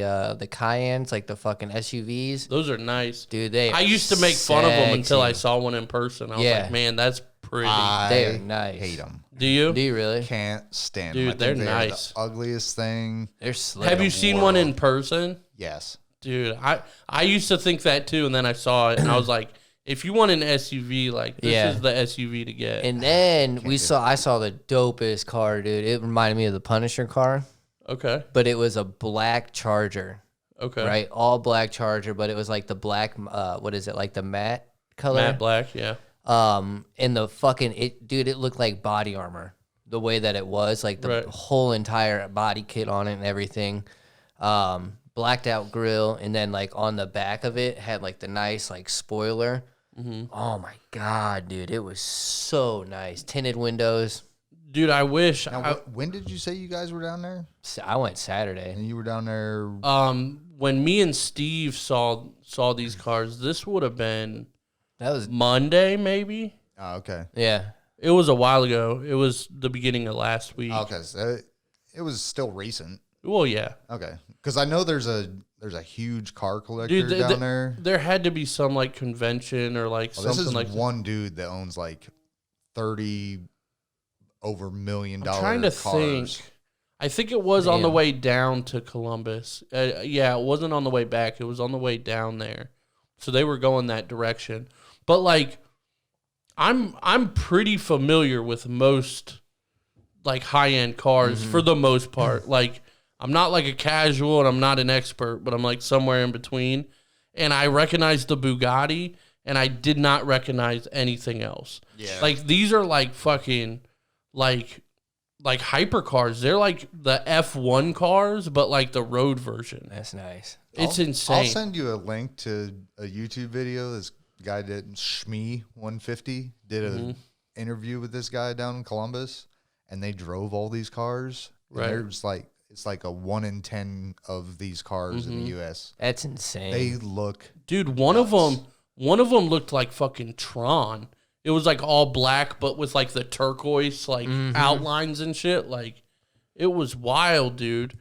Cayennes, the fucking SUVs. Those are nice. Dude, I used to make fun of them until I saw one in person. I was like, man, that's pretty. They are nice. Hate them. Do you? Do you really? Can't stand them. them. Dude, they're nice. The ugliest thing. They're slick. Have you seen one in person? Yes. Dude, I used to think that too, and then I saw it, and I was like, if you want an SUV, this is the SUV to get. And then I saw the dopest car, dude. It reminded me of the Punisher car. Okay. But it was a black Charger. Okay. Right? All black Charger, but it was the black, what is it, the matte color? Matte black, yeah. And the fucking, it looked like body armor. The way that it was, the whole entire body kit on it and everything. Blacked out grill, and then on the back of it had the nice spoiler. Mm-hmm. Oh my god, dude, it was so nice. Tinted windows. Dude, I wish. Now, when did you say you guys were down there? I went Saturday. And you were down there. When me and Steve saw these cars, this would have been that was Monday, maybe. Oh, okay. Yeah, it was a while ago. It was the beginning of last week. Okay, so it was still recent. Well, yeah. Okay, because I know there's a huge car collector down there. There had to be some like convention or like something this is like one dude that owns like 30 over $1 million I'm trying to cars. think. I think it was on the way down to Columbus. Yeah, it wasn't on the way back. It was on the way down there. So they were going that direction. But like, I'm pretty familiar with most like high end cars for the most part. Like, I'm not like a casual and I'm not an expert, but I'm like somewhere in between. And I recognized the Bugatti, and I did not recognize anything else. Yeah, like these are like fucking like hypercars. They're like the F1 cars, but like the road version. That's nice. It's insane. I'll send you a link to a YouTube video. This guy did Shmee 150 did an interview with this guy down in Columbus, and they drove all these cars. Right. There's like it's like a 1 in 10 of these cars in the U.S. That's insane. They look, dude. One of them looked like fucking Tron. It was like all black, but with like the turquoise like outlines and shit. Like, it was wild, dude.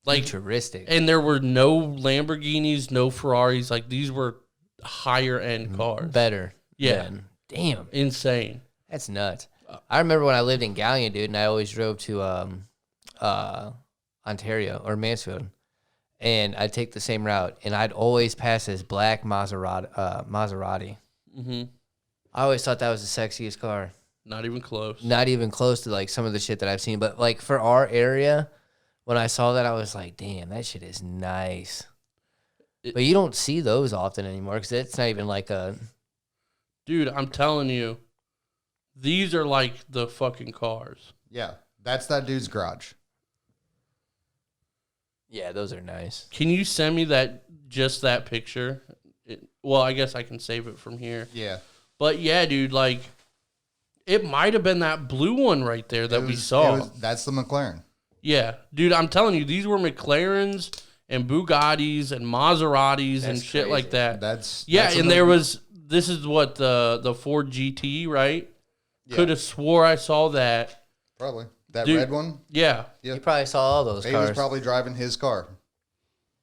Like, futuristic. And there were no Lamborghinis, no Ferraris. Like, these were higher end cars. Better. Yeah. Damn. Insane. That's nuts. I remember when I lived in Gallion, dude, and I always drove to Ontario or Mansfield, and I'd take the same route, and I'd always pass this black Maserati. Mm-hmm. I always thought that was the sexiest car. Not even close. Not even close to like some of the shit that I've seen. But like for our area, when I saw that, I was like, damn, that shit is nice. But you don't see those often anymore because it's not even like a... Dude, I'm telling you, these are like the fucking cars. Yeah, that's that dude's garage. Yeah, those are nice. Can you send me that picture? Well, I guess I can save it from here. Yeah. But yeah, dude, like, it might have been that blue one right there that we saw. That's the McLaren. Yeah. Dude, I'm telling you, these were McLarens and Bugattis and Maseratis and shit crazy. Like that. That's and there was, this is what, the Ford GT, right? Yeah. Could have swore I saw that. Probably. That red one? Yeah. You probably saw all those cars. He was probably driving his car.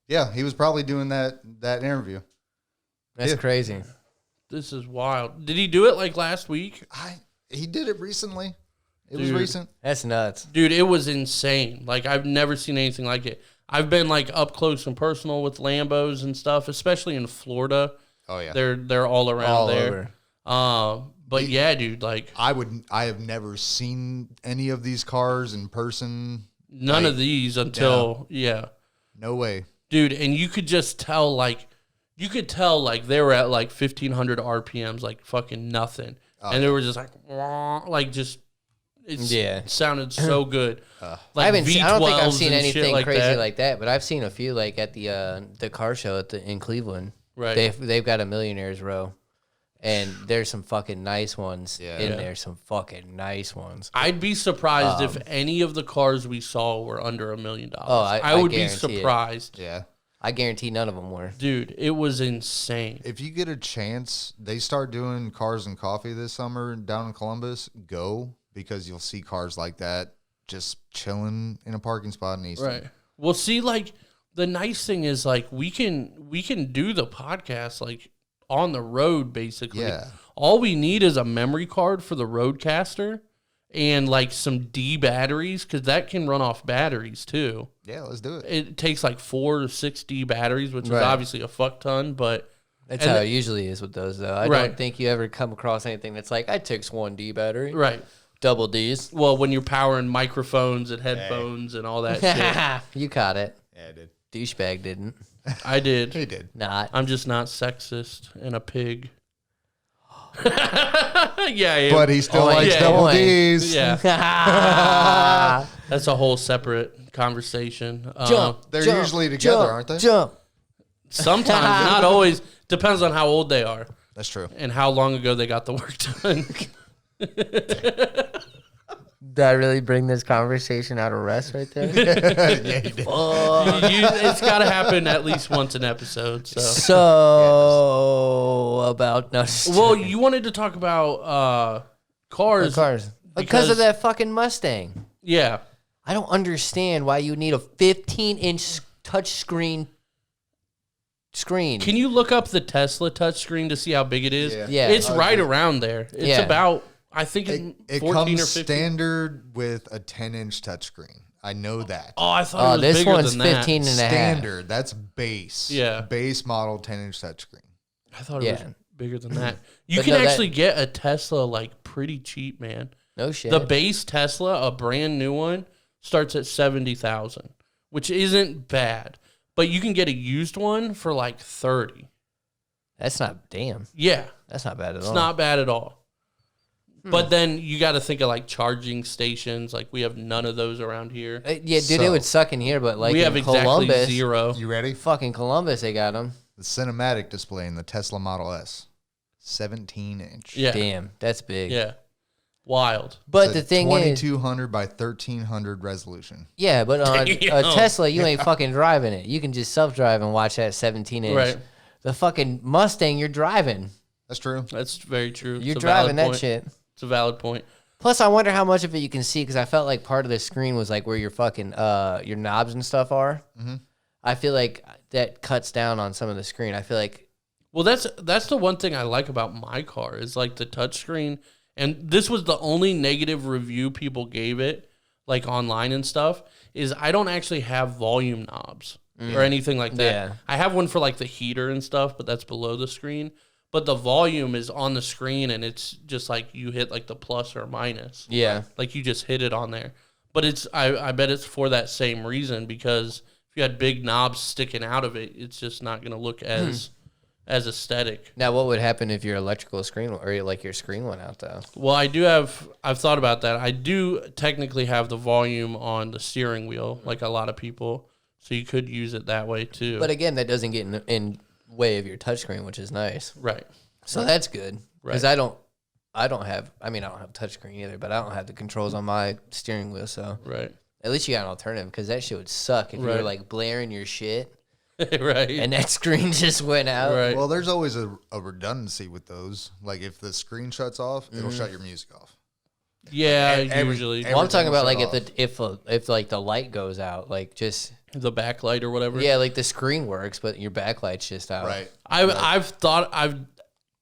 Yeah, he was probably doing that interview. That's crazy. This is wild. Did he do it like last week? He did it recently. It was recent. That's nuts. Dude, it was insane. Like, I've never seen anything like it. I've been like up close and personal with Lambos and stuff, especially in Florida. Oh yeah. They're all around there. But yeah, dude, like I have never seen any of these cars in person. None of these until No way. Dude, and you could just tell like they were at like 1,500 RPMs, like fucking nothing. And they were just like just it sounded so good. Like I don't think I've seen anything like crazy like that, but I've seen a few like at the car show in Cleveland. Right. They've got a millionaires row. And there's some fucking nice ones in there. Some fucking nice ones. I'd be surprised if any of the cars we saw were under $1 million. Oh, I would be surprised. Yeah. I guarantee none of them were. Dude, it was insane. If you get a chance, they start doing Cars and Coffee this summer down in Columbus. Go, because you'll see cars like that just chilling in a parking spot in Easton. Right. Well, see, like, the nice thing is, like, we can do the podcast, like, on the road, basically. Yeah. All we need is a memory card for the Roadcaster and like some D batteries, because that can run off batteries too. Yeah, let's do it. It takes like 4 or 6 D batteries, which is obviously a fuck ton, but that's how it usually is with those, though. I don't think you ever come across anything that's like, it takes 1 D battery. Right. Double Ds. Well, when you're powering microphones and headphones and all that shit. You caught it. Yeah, I did. Douchebag didn't. I did. He did. Not. I'm just not sexist and a pig. Yeah, but he still likes double D's. Yeah. That's a whole separate conversation. They're usually together, aren't they? Jump. Sometimes, not always. Depends on how old they are. That's true. And how long ago they got the work done. Did I really bring this conversation out of rest right there? Yeah, you did. It's got to happen at least once an episode. About no. Well, you wanted to talk about cars. Because of that fucking Mustang. Yeah. I don't understand why you need a 15-inch touchscreen screen. Can you look up the Tesla touchscreen to see how big it is? Yeah. It's right around there. It's about, I think, it 14 comes or 15. standard with a 10-inch touchscreen. I know that. Oh, I thought it was this bigger one's than 15 that. and a half. Standard. That's base. Yeah. Base model 10-inch touchscreen. I thought it was bigger than that. You But can no, actually get a Tesla like pretty cheap, man. No shit. The base Tesla, a brand new one, starts at 70,000, which isn't bad. But you can get a used one for like 30. That's not, damn. Yeah. That's not bad at all. It's not bad at all. But then you got to think of like charging stations. Like we have none of those around here. Yeah, dude, it would suck in here, but like We in have exactly Columbus, 0. You ready? fucking Columbus, they got them. The cinematic display in the Tesla Model S. 17-inch. Yeah. Damn, that's big. Yeah. Wild. But the thing is, 2200 by 1300 resolution. yeah, but on a Damn. Tesla, you ain't fucking driving it. You can just self-drive and watch that 17-inch. Right. The fucking Mustang, you're driving. That's true. That's very true. You're It's a driving valid that point. shit. It's a valid point. Plus, I wonder how much of it you can see because I felt like part of the screen was like where your fucking your knobs and stuff are. Mm-hmm. I feel like that cuts down on some of the screen. I feel like Well, that's the one thing I like about my car is like the touchscreen. And this was the only negative review people gave it, like online and stuff, is I don't actually have volume knobs or anything like that. Yeah. I have one for like the heater and stuff, but that's below the screen. But the volume is on the screen, and it's just like you hit like the plus or minus. yeah. Like you just hit it on there. But it's I bet it's for that same reason, because if you had big knobs sticking out of it, it's just not going to look as aesthetic. Now, what would happen if your electrical screen or like your screen went out though? Well, I've thought about that. I do technically have the volume on the steering wheel, like a lot of people, so you could use it that way too. But again, that doesn't get in way of your touchscreen, which is nice. Right. So that's good because Right. I don't have touchscreen either, but I don't have the controls on my steering wheel. So Right. at least you got an alternative because that shit would suck if you were Right. like blaring your shit Right. and that screen just went out. Right. Well, there's always a redundancy with those. Like if the screen shuts off, it'll shut your music off. Yeah, Every- usually every- Well, I'm talking Everything will about like shut if like the light goes out, like just the backlight or whatever. yeah, like the screen works, but your backlight's just out. Right. I've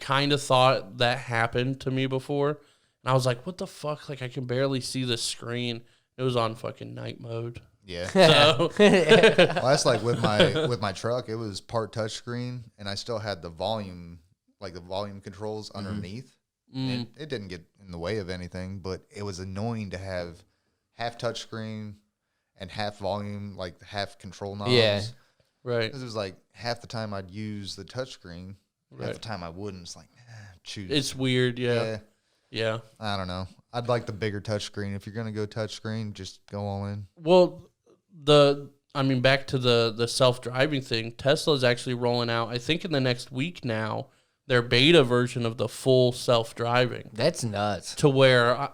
kind of thought that happened to me before, and I was like, "What the fuck? Like I can barely see the screen." It was on fucking night mode. Yeah. So Well, that's like with my truck. It was part touchscreen, and I still had the volume, like the volume controls underneath. And it didn't get in the way of anything, but it was annoying to have half touchscreen and half volume, like half control knobs. Yeah. right. It was like half the time I'd use the touchscreen, half Right. the time I wouldn't. It's like, choose. It's weird. Yeah. Yeah. I don't know. I'd like the bigger touchscreen. If you're gonna go touchscreen, just go all in. Well, back to the self-driving thing. Tesla's actually rolling out, I think in the next week now, their beta version of the full self-driving, That's nuts. to where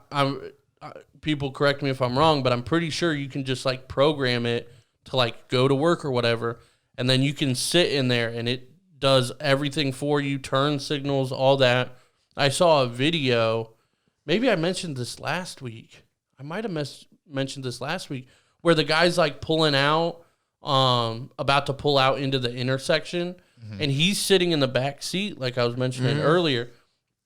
people correct me if I'm wrong, but I'm pretty sure you can just like program it to like go to work or whatever, and then you can sit in there and it does everything for you, turn signals, all that. I saw a video, maybe I mentioned this last week. I might have mentioned this last week, where the guy's like pulling out, about to pull out into the intersection, and he's sitting in the back seat, like I was mentioning earlier,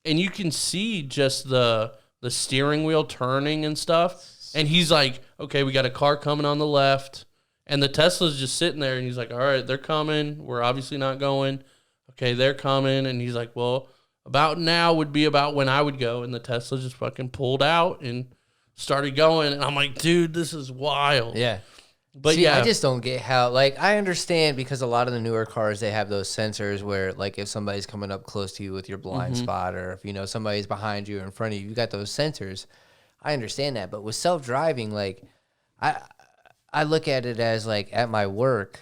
and you can see just the steering wheel turning and stuff, and he's like, okay, we got a car coming on the left, and the Tesla's just sitting there, and he's like, all right, they're coming, we're obviously not going, okay, they're coming, and he's like, well, about now would be about when I would go, and the Tesla just fucking pulled out and started going, and I'm like, dude, this is wild. Yeah. But See, yeah, I just don't get how, like, I understand because a lot of the newer cars, they have those sensors where, like, if somebody's coming up close to you with your blind spot, or if, you know, somebody's behind you or in front of you, you got those sensors. I understand that. But with self-driving, like, I look at it as, like, at my work,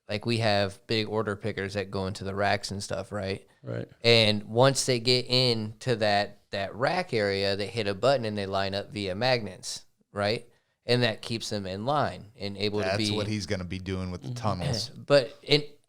like, we have big order pickers that go into the racks and stuff, right? right, And once they get into that rack area, they hit a button and they line up via magnets, right? And that keeps them in line and able to be. That's what he's gonna be doing with the tunnels. But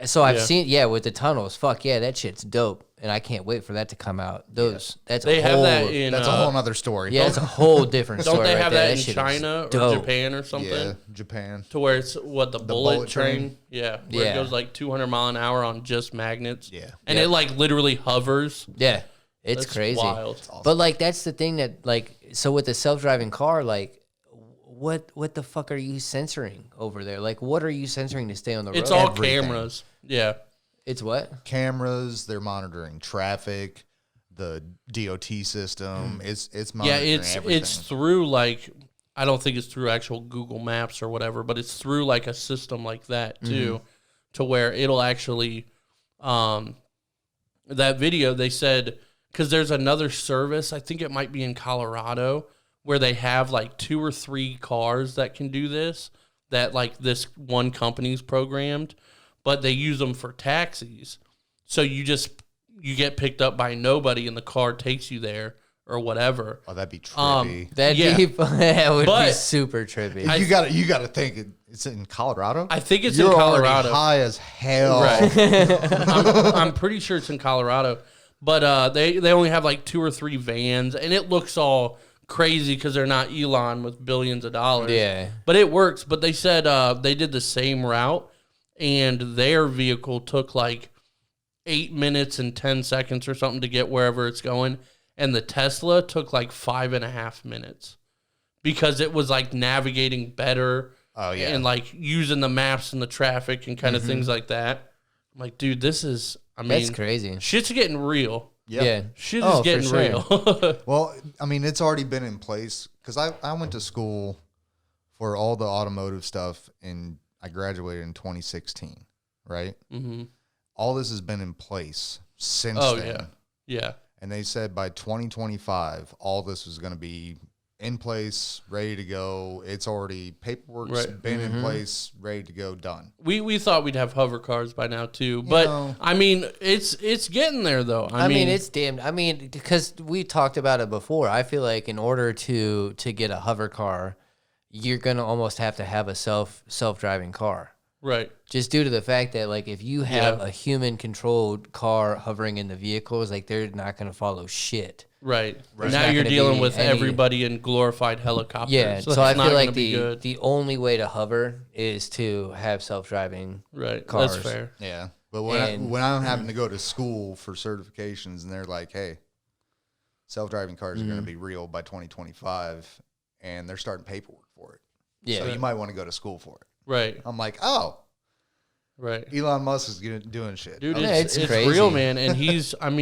so I've Yeah. seen, with the tunnels. Fuck yeah, that shit's dope. and I can't wait for that to come out. That's they have that in that's a whole other story. Yeah, it's a whole different story. Don't they have there. that in China or Japan or something? Yeah, Japan. To where it's the bullet train? Yeah, where it goes like 200 mile an hour on just magnets. Yeah, and it like literally hovers. Yeah, it's That's crazy. Wild. Awesome. But like that's the thing that like so with the self-driving car, like what the fuck are you censoring over there? Like what are you censoring to stay on the road? It's all Everything. cameras. Yeah. It's what? Cameras. They're monitoring traffic. The DOT system. It's monitoring everything. it's through like I don't think it's through actual Google Maps or whatever, but it's through like a system like that too, to where it'll actually that video they said because there's another service, I think it might be in Colorado, where they have like 2 or 3 cars that can do this, that like this one company's programmed, but they use them for taxis. So you get picked up by nobody and the car takes you there or whatever. Oh, that'd be trippy. That would be super trippy. You gotta think it's in Colorado. I think it's You're in Colorado. Already high as hell. Right. I'm pretty sure it's in Colorado. But they only have like 2 or 3 vans, and it looks all crazy because they're not Elon with billions of dollars. Yeah. But it works. But they said they did the same route, and their vehicle took like 8 minutes and 10 seconds or something to get wherever it's going. And the Tesla took like 5.5 minutes because it was like navigating better. Oh, yeah. And like using the maps and the traffic and kind of things like that. I'm like, dude, this is, that's crazy. Shit's getting real. Yep. Yeah. Shit is getting real. Well, I mean, it's already been in place because I went to school for all the automotive stuff and I graduated in 2016, right? Mm-hmm. All this has been in place since then. Yeah. And they said by 2025, all this was going to be in place, ready to go. It's already, paperwork's been in place, ready to go, done. We thought we'd have hover cars by now too, but I mean, it's getting there though. I mean, it's damn. I mean, because we talked about it before. I feel like in order to get a hover car, you're gonna almost have to have a self-driving car. Right. Just due to the fact that, like, if you have a human-controlled car hovering in the vehicles, like, they're not going to follow shit. Right. Now you're dealing with everybody in glorified helicopters. Yeah, so I feel like the only way to hover is to have self-driving cars. That's fair. Yeah. But when I'm having to go to school for certifications and they're like, hey, self-driving cars are going to be real by 2025, and they're starting paperwork for it. Yeah. So you might want to go to school for it. Right. I'm like, oh. Right. Elon Musk is doing shit. Dude, it's crazy. Real, man. And he's on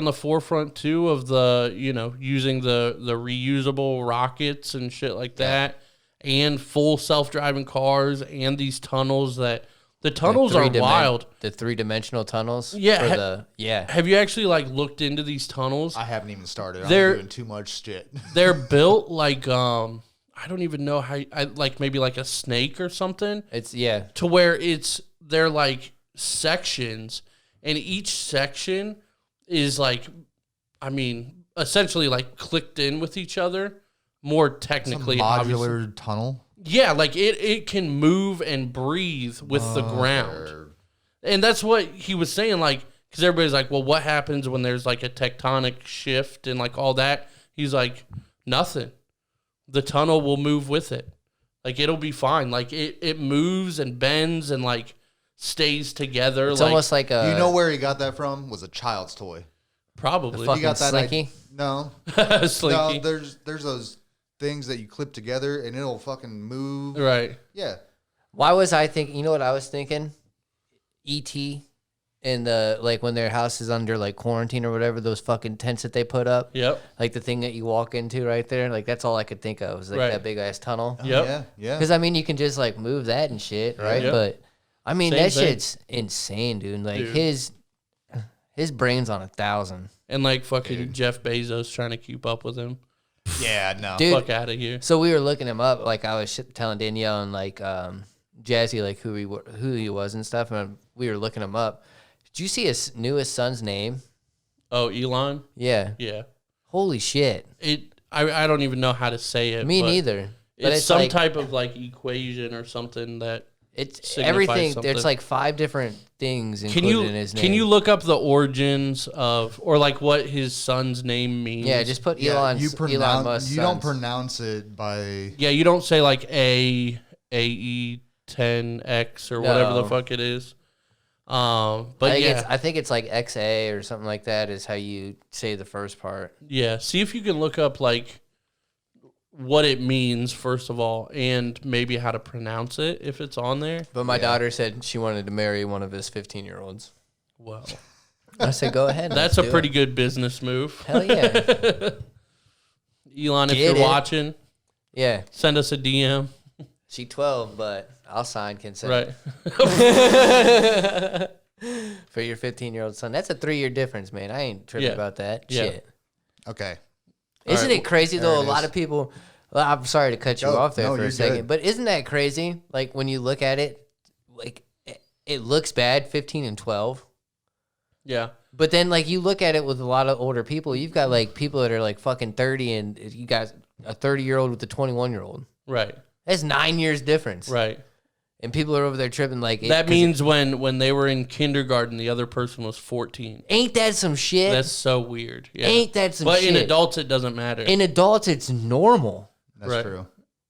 the forefront, too, of using the reusable rockets and shit like that, and full self-driving cars, and these tunnels that... The tunnels are wild. The 3-dimensional tunnels? Yeah. Have you actually, like, looked into these tunnels? I haven't even started. I'm doing too much shit. They're built like... I don't even know how, like maybe like a snake or something. To where they're like sections, and each section is like, essentially like clicked in with each other. More technically, it's a modular tunnel. Yeah, like it can move and breathe with the ground, and that's what he was saying. Like, because everybody's like, well, what happens when there's like a tectonic shift and like all that? He's like, nothing. The tunnel will move with it. Like, it'll be fine. Like, it moves and bends and, like, stays together. It's almost like a... You know where he got that from? Was a child's toy. Probably. The fucking Slinky? No. Slinky. No, there's those things that you clip together, and it'll fucking move. Right. Yeah. Why was I thinking... You know what I was thinking? E.T., and when their house is under like quarantine or whatever, those fucking tents that they put up. Yep. Like the thing that you walk into right there. Like that's all I could think of was like that big ass tunnel. Yep. Yeah. Because you can just like move that and shit, right? Yep. But that shit's insane, dude. Like his brain's on 1,000. And like fucking Jeff Bezos trying to keep up with him. Yeah, no. Dude, fuck out of here. So we were looking him up. Like I was telling Danielle and like Jazzy like who he was and stuff, and we were looking him up. Did you see his newest son's name? Oh, Elon? Yeah. Yeah. Holy shit. I don't even know how to say it. Me neither. But it's some type of like equation or something that It's everything. something. There's like 5 different things included in his name. Can you look up the origins of, or like what his son's name means? Yeah, just put Elon Musk's You don't pronounce it by... Yeah, you don't say like AE10X or whatever the fuck it is. But I think it's like XA or something like that is how you say the first part. Yeah, see if you can look up like what it means first of all, and maybe how to pronounce it if it's on there. But my daughter said she wanted to marry one of his 15-year-olds. Well, I said, go ahead. That's a pretty good business move. Hell yeah. Elon, if you're watching, yeah, send us a DM. She 12, but I'll sign consent. Right. For your 15-year-old son. That's a 3-year difference, man. I ain't tripping about that. Yeah. Shit. Okay. Isn't it crazy, though? A lot of people... Well, I'm sorry to cut you off there for a second, but isn't that crazy? Like, when you look at it, like, it looks bad, 15 and 12. Yeah. But then, like, you look at it with a lot of older people. You've got, like, people that are, like, fucking 30, and you got a 30-year-old with a 21-year-old. Right. That's 9 years difference. Right. And people are over there tripping like... That means when they were in kindergarten, the other person was 14. Ain't that some shit? That's so weird. Yeah. Ain't that some shit? But in adults, it doesn't matter. In adults, it's normal. That's true.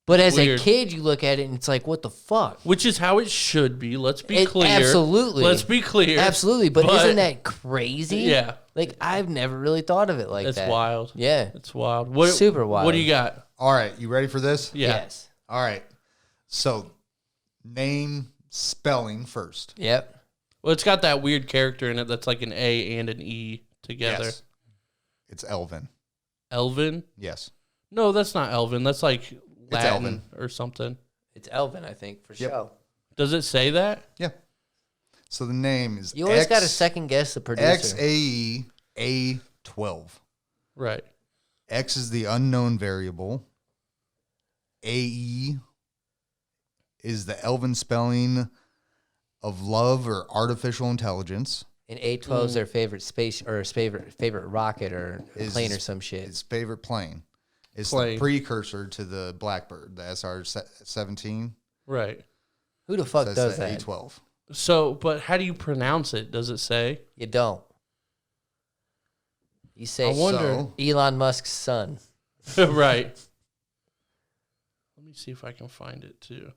But as a kid, you look at it and it's like, what the fuck? Which is how it should be. Let's be clear. Absolutely. Let's be clear. Absolutely. But isn't that crazy? Yeah. Like, I've never really thought of it like that. That's wild. Yeah. It's wild. Super wild. What do you got? All right. You ready for this? Yeah. Yes. All right. So, name spelling first. Yep. Well, it's got that weird character in it that's like an A and an E together. Yes. It's Elvin. Elvin? Yes. No, that's not Elvin. That's like Latin Elvin. or something. It's Elvin, I think, for sure. Does it say that? Yeah. So the name is You always got to second guess the producer. XAE A12. Right. X is the unknown variable. AE is the Elven spelling of love or artificial intelligence. And A12 is their favorite space or his favorite rocket or plane or some shit. His favorite plane. It's the precursor to the Blackbird, the SR-17. Right. Who the fuck does that? A12. So, but how do you pronounce it? Does it say? You don't. You say I wonder. Elon Musk's son. Right. Let me see if I can find it too.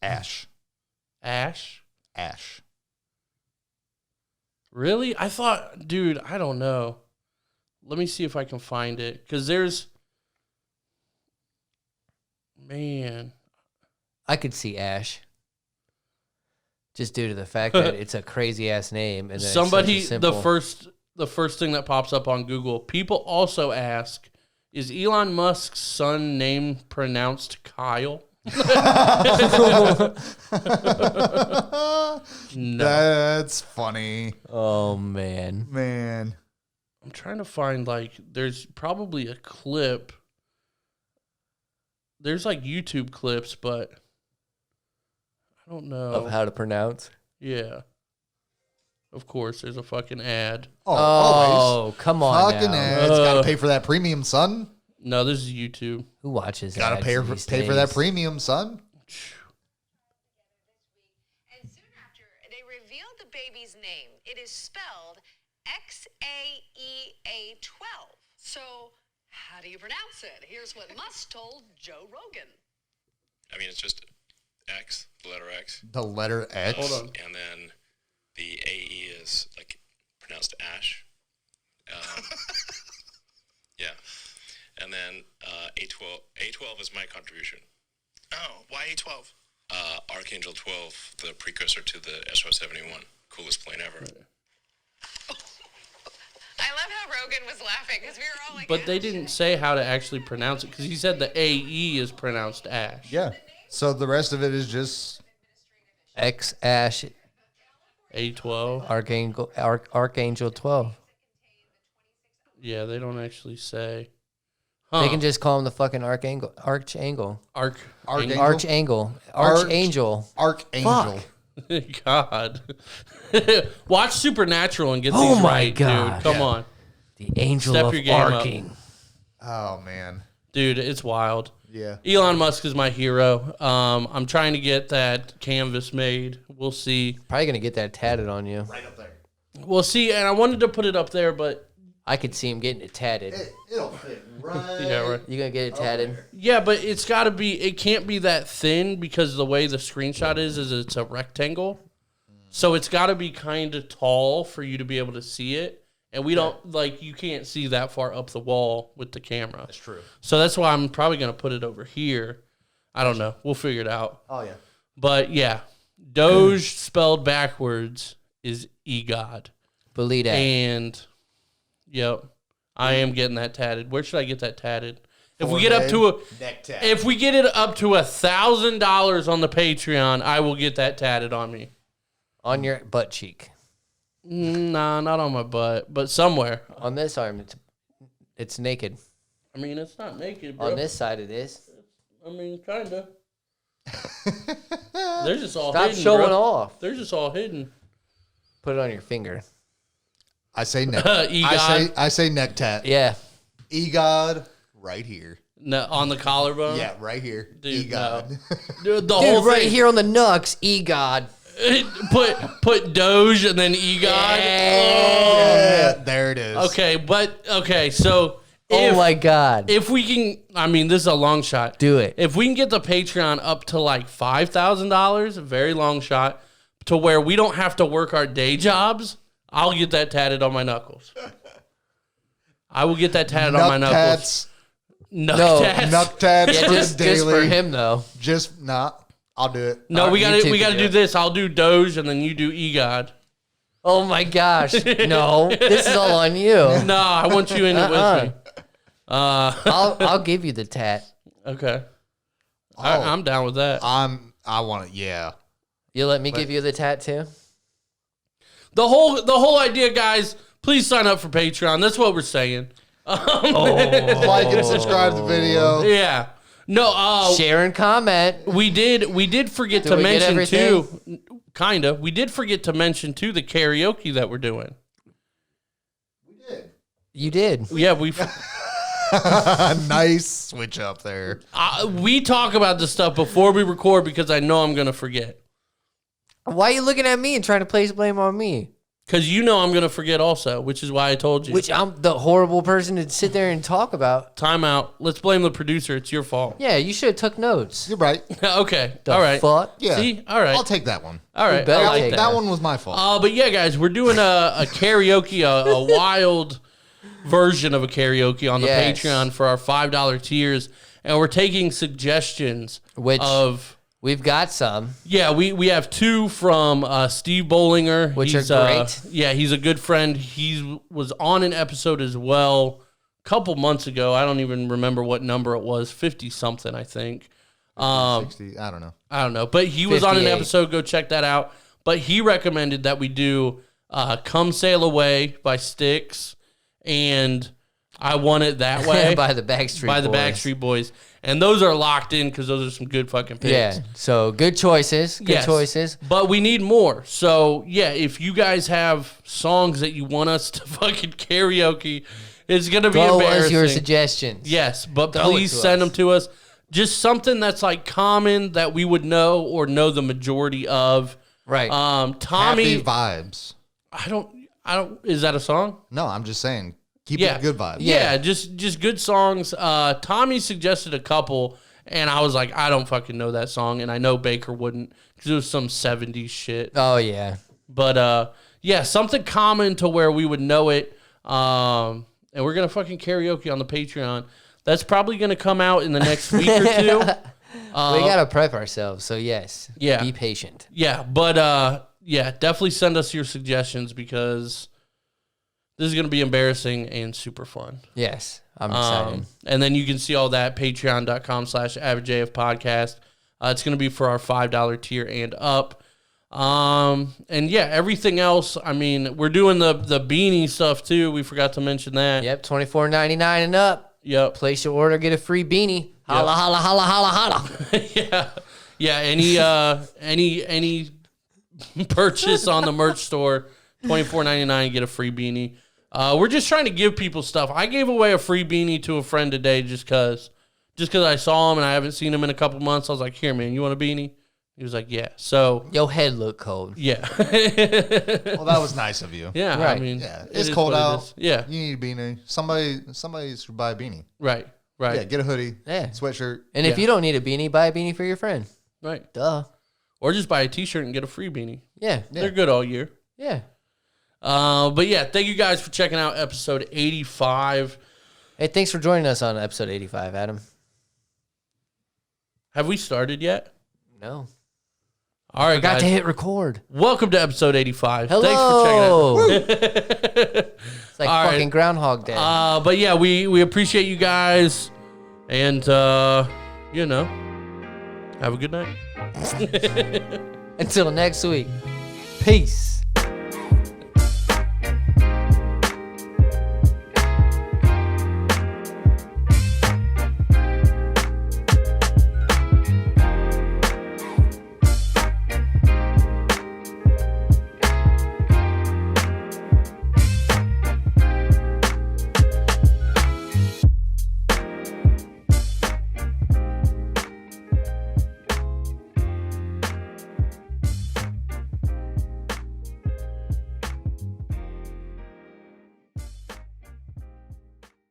Ash. Ash? Ash. Really? I thought, dude, I don't know. Let me see if I can find it. Because there's... Man. I could see Ash. Just due to the fact that it's a crazy ass name. And Somebody, it's simple... the first thing that pops up on Google, people also ask, is Elon Musk's son name pronounced Kyle? No. That's funny. Oh, man. Man. I'm trying to find, like, there's probably a clip. There's, like, YouTube clips, but I don't know. Of how to pronounce? Yeah. Of course, there's a fucking ad. Oh, always. Come on fucking now. ads. Gotta pay for that premium, son. No, this is YouTube. Who watches Gotta ads pay these for days? that premium, son. And soon after, they revealed the baby's name. It is spelled XAEA12. So, how do you pronounce it? Here's what Musk told Joe Rogan. I mean, it's just X, the letter X. The letter X. Hold on. And then the AE is like pronounced Ash. Yeah. And then A12 is my contribution. Oh, why A12? Archangel 12, the precursor to the SR-71. Coolest plane ever. I love how Rogan was laughing because we were all like... But they didn't say how to actually pronounce it because he said the AE is pronounced Ash. Yeah. So the rest of it is just X Ash A12. Archangel 12. Yeah, they don't actually say. They can just call him the fucking Archangel. Archangel. Archangel. Archangel. God. Watch Supernatural and get Oh these my right, God. dude. Come on. The angel Step of your game up. arcing. Oh man. Dude, it's wild. Yeah. Elon Musk is my hero. I'm trying to get that canvas made. We'll see. Probably gonna get that tatted on you. Right up there. We'll see. And I wanted to put it up there, but I could see him getting it tatted. It'll fit right. yeah, right. You gonna get it tatted? Yeah, but it's got to be. It can't be that thin because the way the screenshot is it's a rectangle. So it's got to be kind of tall for you to be able to see it. And we don't, like, you can't see that far up the wall with the camera. That's true. So that's why I'm probably going to put it over here. I don't know. We'll figure it out. Oh, yeah. But, yeah, Doge spelled backwards is EGOD. Believe that. And, yep, I am getting that tatted. Where should I get that tatted? If we get up to if we get it up to $1,000 on the Patreon, I will get that tatted on me. On your butt cheek. Nah, not on my butt, but somewhere. On this arm, it's naked. I mean, it's not naked, bro. On this side, it is. I mean, kinda. They're just all Stop hidden, showing bro. off. They're just all hidden. Put it on your finger. I say neck. EGOD. I say Knuck-Tat. Yeah. EGOD right here. No, on the collarbone? Yeah, right here. Dude, EGOD. Dude, the Dude, whole right thing. here on the Knucks, EGOD. Put Doge and then EGOD. Yeah, there it is. Okay, so Oh my God. if we can, I mean, this is a long shot. Do it. If we can get the Patreon up to like $5,000, a very long shot, to where we don't have to work our day jobs, I'll get that tatted on my knuckles. I will get that tatted on my knuckles. Knuck-Tats. Knuck-Tats Yeah, for just daily. for him, though. Just not. I'll do it. No, we got you to two we got to can do do it. this. I'll do Doge and then you do EGOD. Oh my gosh. No, this is all on you. No, I want you in it with me. I'll give you the tat. Okay. Oh. I'm down with that. I want it. Yeah. You let me give you the tat too? The whole idea, guys, please sign up for Patreon. That's what we're saying. Like and subscribe to the video. Yeah. No, Share and comment. we did forget Did to we get mention everything? too. Kinda. We did forget to mention too the karaoke that we're doing. You did. Yeah, Nice switch up there. we talk about this stuff before we record because I know I'm gonna forget. Why are you looking at me and trying to place blame on me? Because you know I'm gonna forget also, which is why I told you. Which I'm the horrible person to sit there and talk about. Time out. Let's blame the producer. It's your fault. Yeah, you should have took notes. You're right. Okay. The All right. fuck? Yeah. See? All right. I'll take that one. All right. better I like take that. That one was my fault. But yeah, guys, we're doing a karaoke, a wild version of a karaoke on the Yes. Patreon for our $5 tiers, and we're taking suggestions Which- of. We've got some. Yeah, we have two from Steve Bollinger, Which are he's, great. Yeah, he's a good friend. He was on an episode as well a couple months ago. I don't even remember what number it was, 50 something, I think. 60. I don't know. I don't know, but he was on an 58. episode. Go check that out. But he recommended that we do "Come Sail Away" by Styx, and "I Want It That Way" By the Backstreet by the Boys. Backstreet Boys. And those are locked in because those are some good fucking picks. Yeah. So good choices. Good Yes. choices. But we need more. So yeah, if you guys have songs that you want us to fucking karaoke, it's gonna be Throw us embarrassing. your suggestions. Yes, but Throw it please to send us. them to us. Just something that's like common that we would know or know the majority of. Right. Tommy, Happy vibes. I don't. Is that a song? No, I'm just saying. Keep Yeah, it good vibes. Yeah, just good songs. Tommy suggested a couple, and I was like, I don't fucking know that song, and I know Baker wouldn't because it was some '70s shit. Oh yeah. But yeah, something common to where we would know it. And we're gonna fucking karaoke on the Patreon. That's probably gonna come out in the next week or two. we gotta prep ourselves. So yes. Yeah. Be patient. Yeah, but yeah, definitely send us your suggestions because this is gonna be embarrassing and super fun. Yes. I'm excited. And then you can see all that patreon.com/AverageAF podcast. It's going to be for our $5 tier and up. And yeah, everything else, I mean, we're doing the beanie stuff too. We forgot to mention that. Yep. $24.99 and up. Yep. Place your order, get a free beanie. Holla, holla, holla, holla, holla. Yeah. Yeah. Any purchase on the merch store, $24.99, get a free beanie. We're just trying to give people stuff. I gave away a free beanie to a friend today just because. just because I saw him and I haven't seen him in a couple months, I was like, here, man, you want a beanie? He was like, yeah. So Your head look cold. yeah. Well, that was nice of you. Yeah, Right. I mean, Yeah, it it's is cold what it out. is. Yeah, You need a beanie. Somebody should buy a beanie. right. Yeah, get a hoodie. Yeah. Sweatshirt. And if you don't need a beanie, buy a beanie for your friend. Right. Duh. Or just buy a T-shirt and get a free beanie. Yeah. They're good all year. Yeah. But yeah, thank you guys for checking out episode 85. Hey, thanks for joining us on episode 85, Adam. Have we started yet? No. All right, Forgot guys. to hit record. Welcome to episode 85. Hello. Thanks for checking out. It's like All right. fucking Groundhog Day. But yeah, we appreciate you guys. And, you know, have a good night. Until next week. Peace.